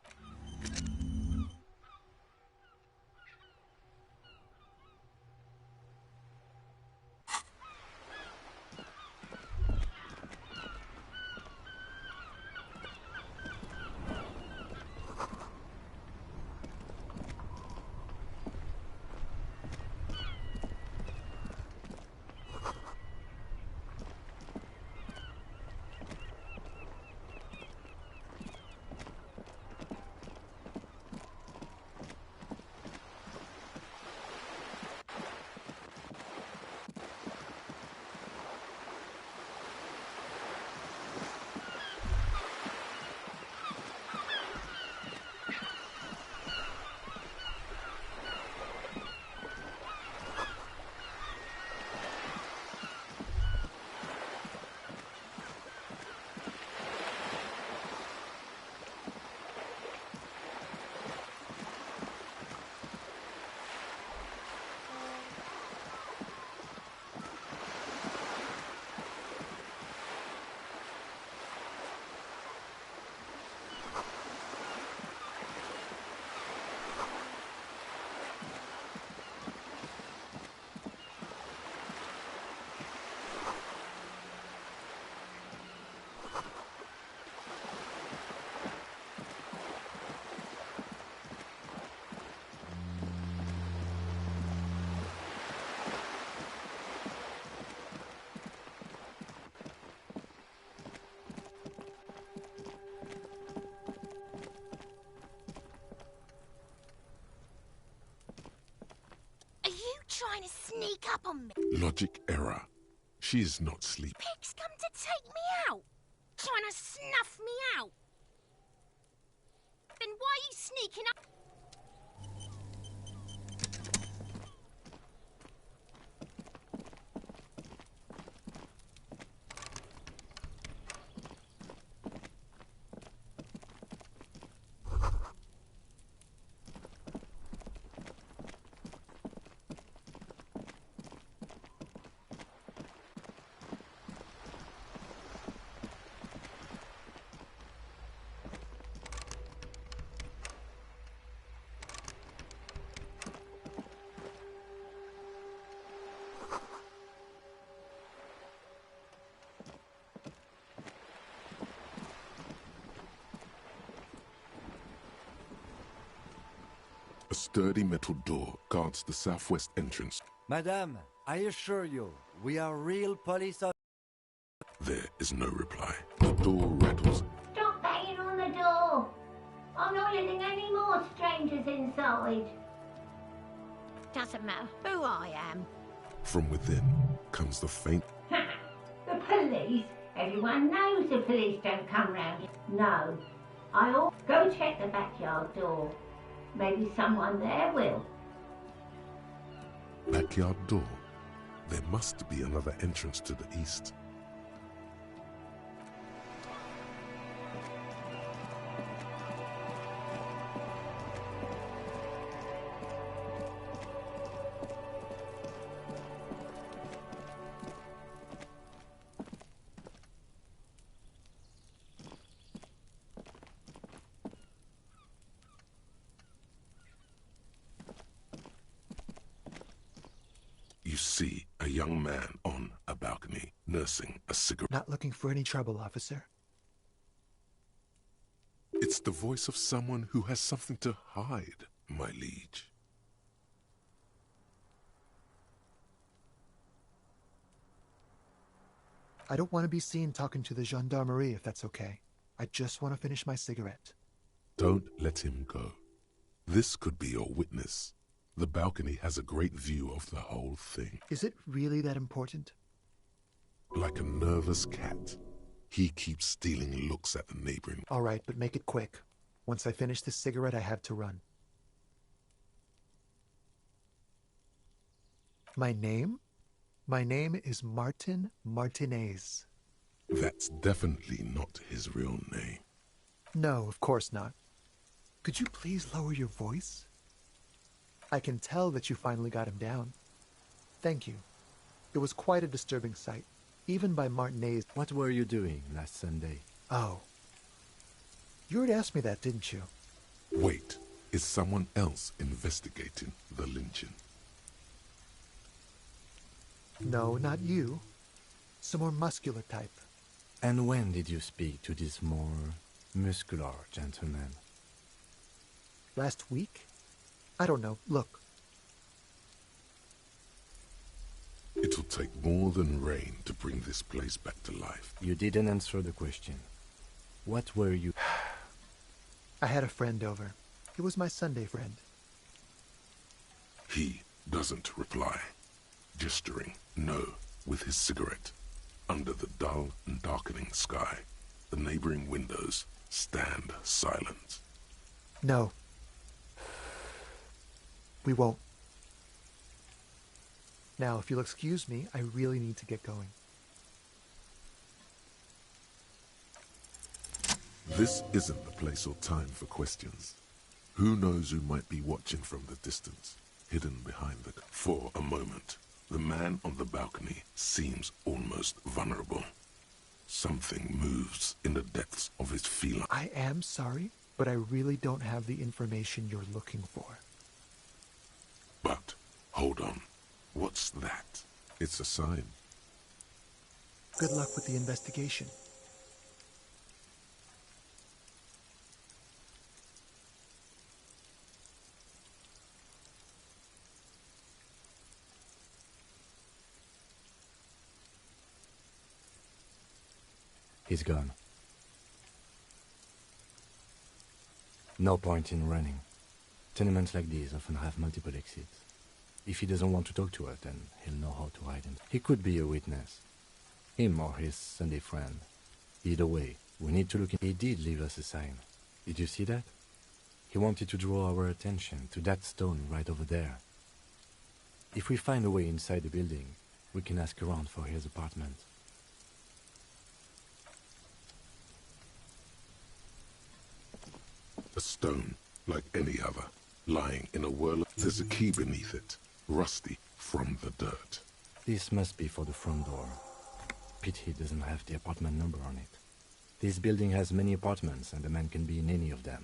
trying to sneak up on me? Logic error. She is not sleeping. Pig's come to take me out. Trying to snuff me out. Then why are you sneaking up? A sturdy metal door guards the southwest entrance. Madame, I assure you, we are real police officers. There is no reply. The door rattles. Stop banging on the door! I'm not letting any more strangers inside. Doesn't matter who I am. From within comes the faint. The police? Everyone knows the police don't come round here. No. I'll go check the backyard door. Maybe someone there will. Backyard door. There must be another entrance to the east. You see a young man on a balcony nursing a cigarette. Not looking for any trouble, officer. It's the voice of someone who has something to hide, my liege. I don't want to be seen talking to the gendarmerie if that's okay. I just want to finish my cigarette. Don't let him go. This could be your witness. The balcony has a great view of the whole thing. Is it really that important? Like a nervous cat, he keeps stealing looks at the neighboring. All right, but make it quick. Once I finish this cigarette, I have to run. My name? My name is Martin Martinez. That's definitely not his real name. No, of course not. Could you please lower your voice? I can tell that you finally got him down. Thank you. It was quite a disturbing sight, even by Martinez. What were you doing last Sunday? Oh. You already asked me that, didn't you? Wait, is someone else investigating the lynching? No, not you. Some more muscular type. And when did you speak to this more muscular gentleman? Last week? I don't know. Look. It'll take more than rain to bring this place back to life. You didn't answer the question. What were you... I had a friend over. He was my Sunday friend. He doesn't reply, gesturing no with his cigarette. Under the dull and darkening sky, the neighboring windows stand silent. No. We won't. Now, if you'll excuse me, I really need to get going. This isn't the place or time for questions. Who knows who might be watching from the distance, hidden behind the... For a moment, the man on the balcony seems almost vulnerable. Something moves in the depths of his feline. I am sorry, but I really don't have the information you're looking for. But, hold on. What's that? It's a sign. Good luck with the investigation. He's gone. No point in running. Tenements like these often have multiple exits. If he doesn't want to talk to us, then he'll know how to hide him. He could be a witness. Him or his Sunday friend. Either way, we need to look in. He did leave us a sign. Did you see that? He wanted to draw our attention to that stone right over there. If we find a way inside the building, we can ask around for his apartment. A stone, like any other, lying in a whirl of... There's a key beneath it, rusty from the dirt. This must be for the front door. Pity doesn't have the apartment number on it. This building has many apartments and the man can be in any of them.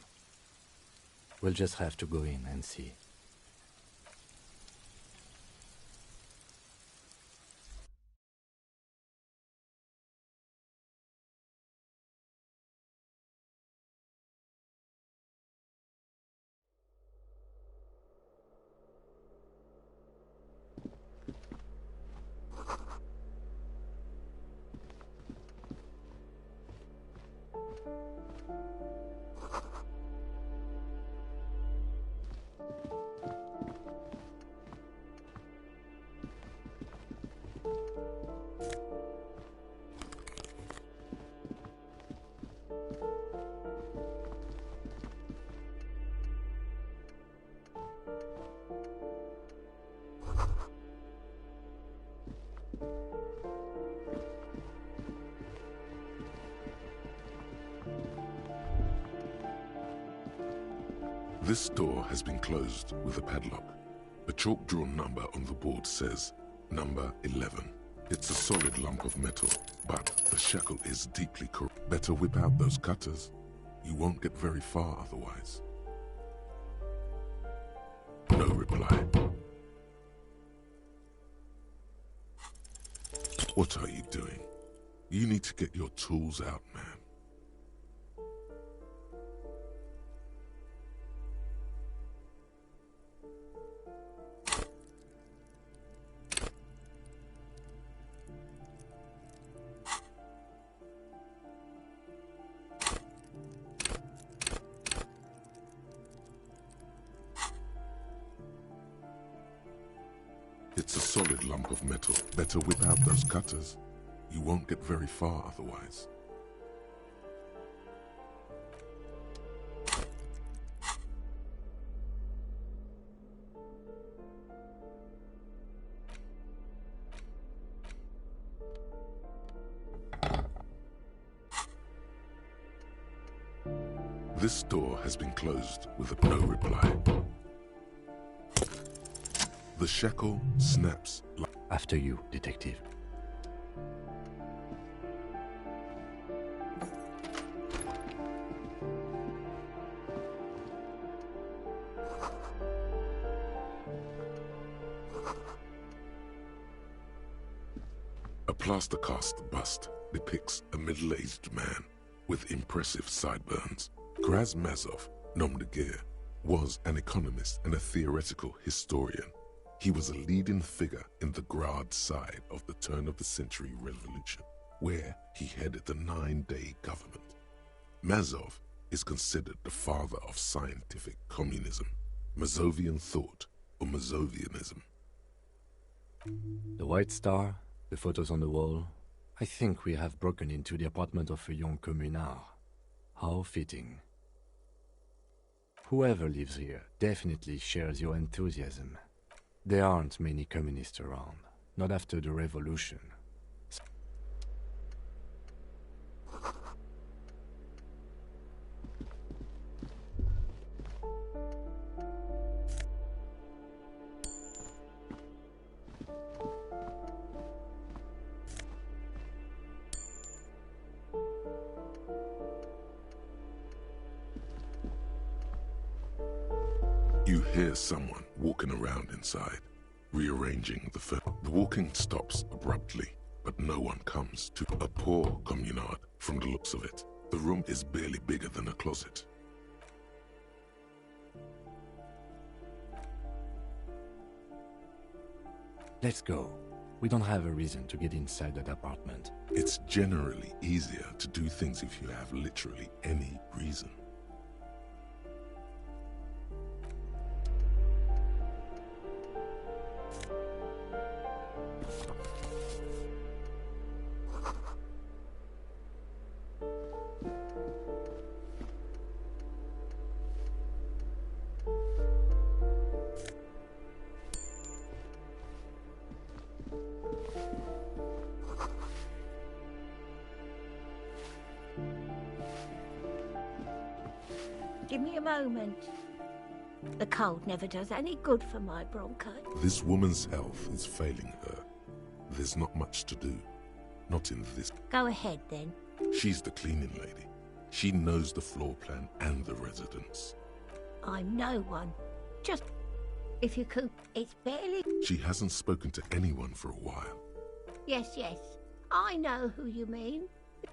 We'll just have to go in and see. This door has been closed with a padlock. A chalk-drawn number on the board says, number 11. It's a solid lump of metal, but the shackle is deeply corrupt. Better whip out those cutters. You won't get very far otherwise. No reply. What are you doing? You need to get your tools out, man. It's a solid lump of metal. Better whip out those cutters. You won't get very far otherwise. This door has been closed with a no reply. The shackle snaps like... After you, detective. A plaster cast bust depicts a middle-aged man with impressive sideburns. Krasmazov, nom de guerre, was an economist and a theoretical historian. He was a leading figure in the Grad side of the turn-of-the-century revolution, where he headed the 9-day government. Mazov is considered the father of scientific communism, Mazovian thought, or Mazovianism. The White Star, the photos on the wall. I think we have broken into the apartment of a young communard. How fitting. Whoever lives here definitely shares your enthusiasm. There aren't many communists around, not after the revolution. You hear someone walking around inside, rearranging the furniture. The walking stops abruptly, but no one comes to a poor communard from the looks of it. The room is barely bigger than a closet. Let's go. We don't have a reason to get inside that apartment. It's generally easier to do things if you have literally any reason. Give me a moment. The cold never does any good for my bronchi. This woman's health is failing her. There's not much to do. Not in this. Go ahead, then. She's the cleaning lady. She knows the floor plan and the residents. I'm no one. Just... if you could... It's barely... She hasn't spoken to anyone for a while. Yes, yes. I know who you mean.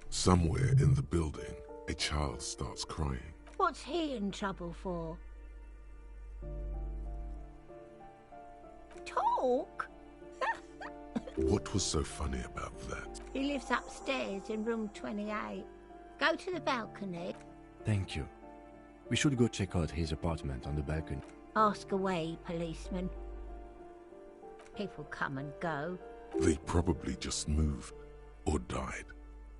Somewhere in the building, a child starts crying. What's he in trouble for? Talk? What was so funny about that? He lives upstairs in room 28. Go to the balcony. Thank you. We should go check out his apartment on the balcony. Ask away, policeman. People come and go. They probably just moved or died.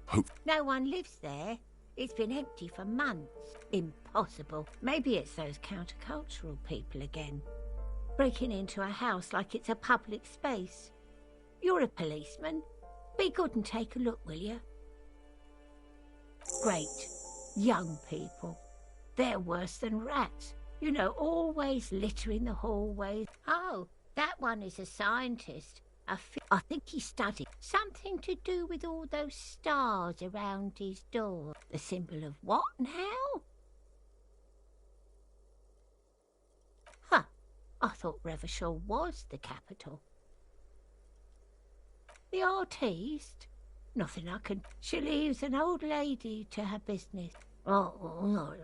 Hope. No one lives there. It's been empty for months. Impossible. Maybe it's those countercultural people again. Breaking into a house like it's a public space. You're a policeman. Be good and take a look, will you? Great. Young people. They're worse than rats. You know, always littering the hallways. Oh, that one is a scientist. I think he studied something to do with all those stars around his door. The symbol of what and how? Huh. I thought Revachol was the capital. The artiste? Nothing I can... She leaves an old lady to her business. Oh.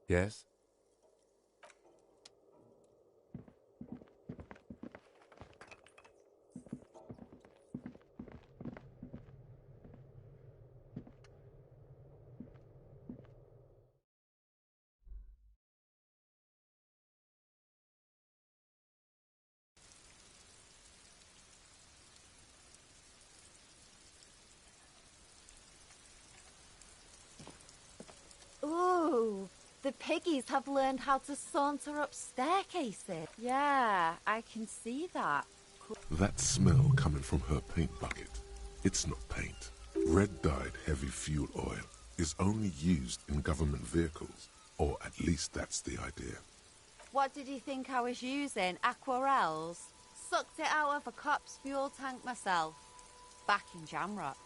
Yes? Ooh, the piggies have learned how to saunter up staircases. Yeah, I can see that. Cool. That smell coming from her paint bucket. It's not paint. Red-dyed heavy fuel oil is only used in government vehicles, or at least that's the idea. What did you think I was using? Aquarels? Sucked it out of a cop's fuel tank myself. Back in Jamrock.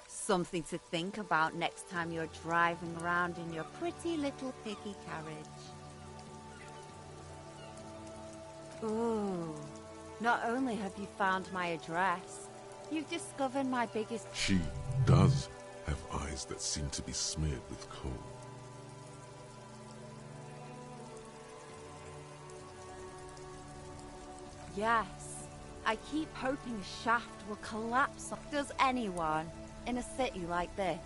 Something to think about next time you're driving around in your pretty little piggy carriage. Ooh, not only have you found my address, you've discovered my biggest... She does have eyes that seem to be smeared with coal. Yes. I keep hoping the shaft will collapse. Does anyone in a city like this?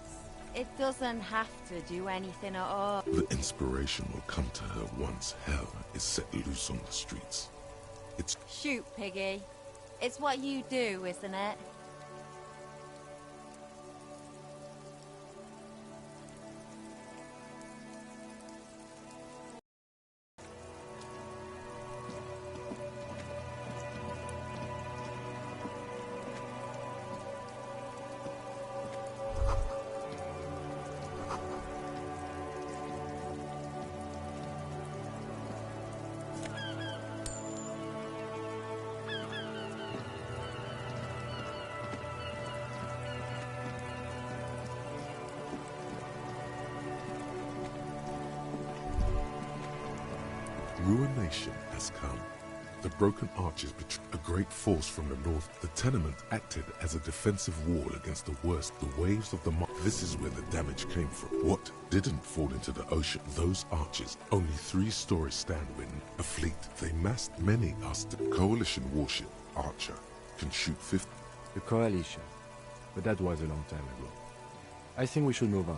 It doesn't have to do anything at all. The inspiration will come to her once hell is set loose on the streets. It's... Shoot, Piggy. It's what you do, isn't it? Ruination has come. The broken arches betray a great force from the north. The tenement acted as a defensive wall against the worst, the waves of the This is where the damage came from. What didn't fall into the ocean? Those arches. Only 3 stories stand when a fleet. They massed many coalition warship Archer can shoot 50. The coalition. But that was a long time ago. I think we should move on.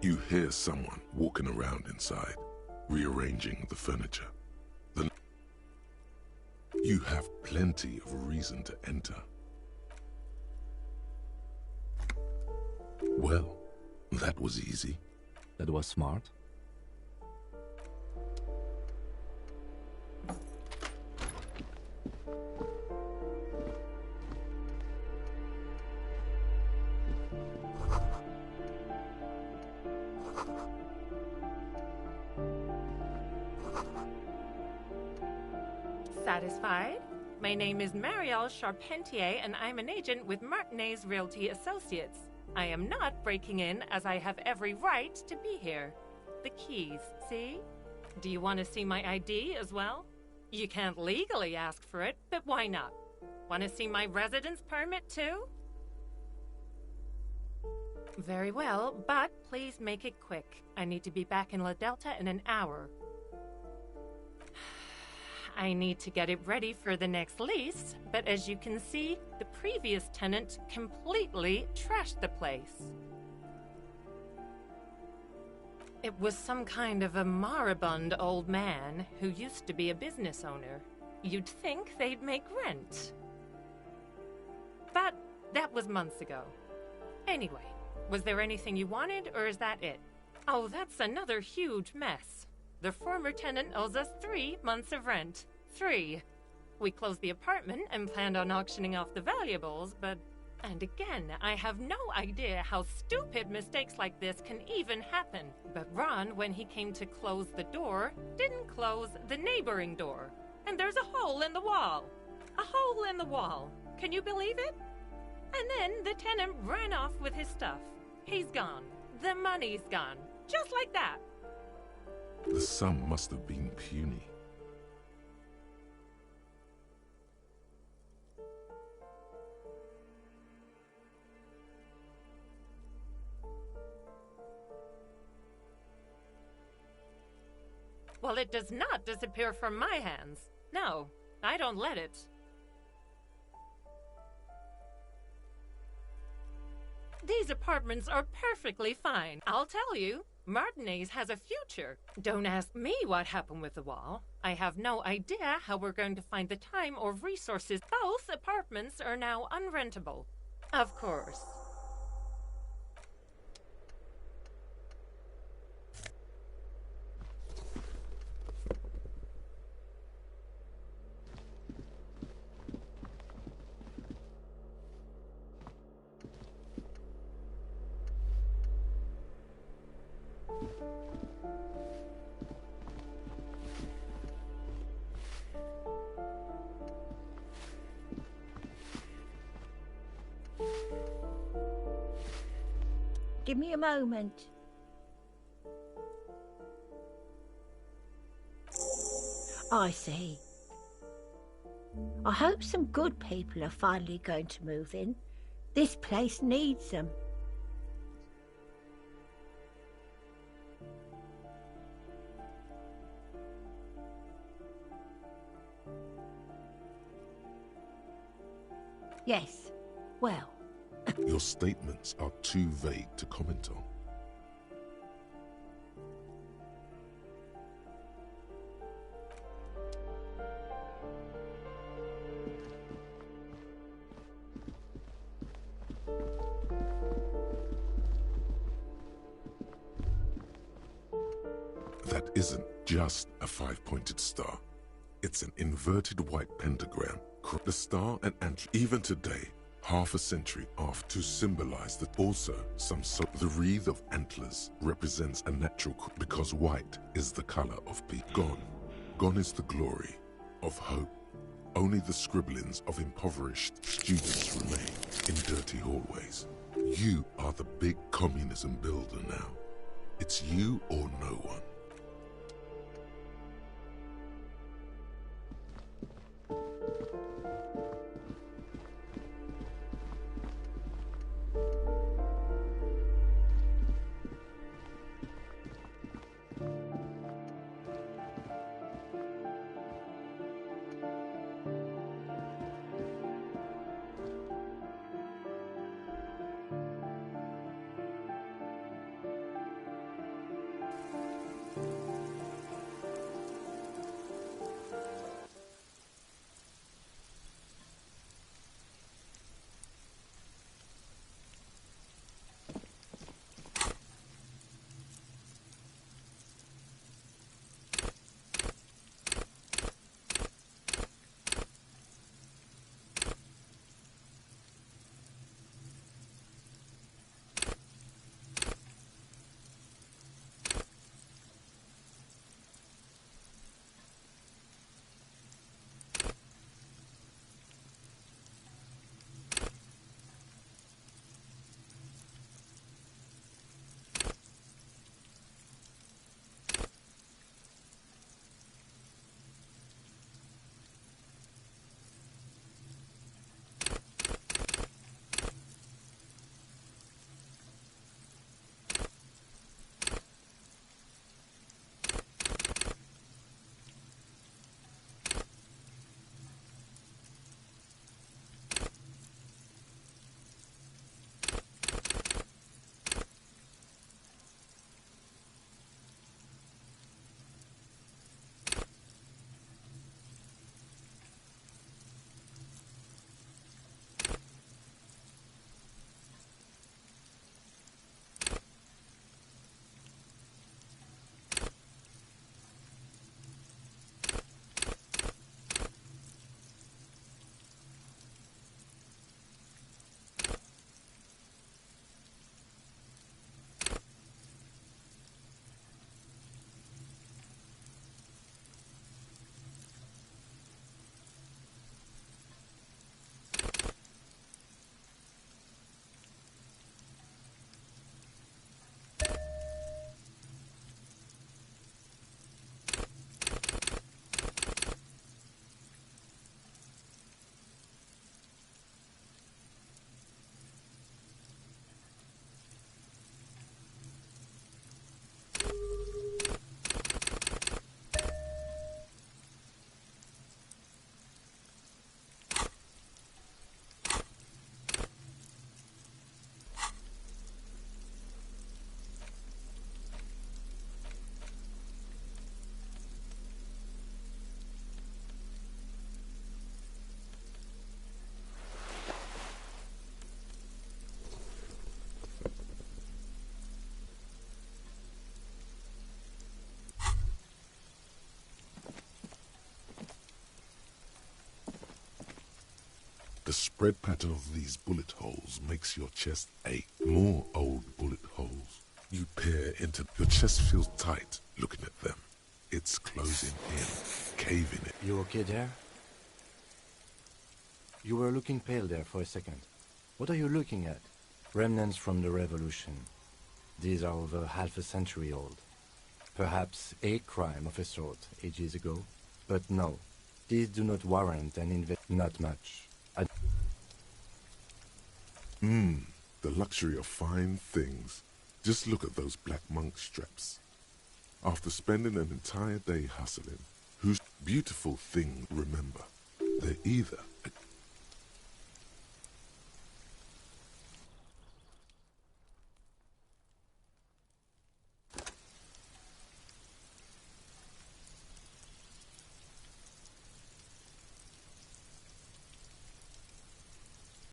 You hear someone walking around inside, rearranging the furniture. You have plenty of reason to enter. Well, that was easy. That was smart. Satisfied? My name is Marielle Charpentier, and I'm an agent with Martinez Realty Associates. I am not breaking in, as I have every right to be here. The keys, see? Do you want to see my ID as well? You can't legally ask for it, but why not? Want to see my residence permit too? Very well, but please make it quick. I need to be back in La Delta in an hour. I need to get it ready for the next lease, but as you can see, the previous tenant completely trashed the place. It was some kind of a moribund old man who used to be a business owner. You'd think they'd make rent. But that was months ago. Anyway, was there anything you wanted, or is that it? Oh, that's another huge mess. The former tenant owes us 3 months of rent. 3. We closed the apartment and planned on auctioning off the valuables, but... And again, I have no idea how stupid mistakes like this can even happen. But Ron, when he came to close the door, didn't close the neighboring door. And there's a hole in the wall. A hole in the wall. Can you believe it? And then the tenant ran off with his stuff. He's gone. The money's gone. Just like that. The sum must have been puny. Well, it does not disappear from my hands. No, I don't let it. These apartments are perfectly fine. I'll tell you, Martinez has a future. Don't ask me what happened with the wall. I have no idea how we're going to find the time or resources. Both apartments are now unrentable. Of course. Give me a moment. I see. I hope some good people are finally going to move in. This place needs them. Yes, well. Your statements are too vague to comment on. That isn't just a 5-pointed star. It's an inverted white pentagram. The star and antler, even today, half a century after, to symbolize that also the wreath of antlers represents a natural because white is the color of peace. Gone is the glory of hope. Only the scribblings of impoverished students remain in dirty hallways. You are the big communism builder now. It's you or no one. The spread pattern of these bullet holes makes your chest ache. More old bullet holes. You peer into... Your chest feels tight looking at them. It's closing in, caving in. You okay there? You were looking pale there for a second. What are you looking at? Remnants from the revolution. These are over half a century old. Perhaps a crime of a sort ages ago. But no, these do not warrant an not much. The luxury of fine things. Just look at those black monk straps. After spending an entire day hustling, whose beautiful thing remember? They're either a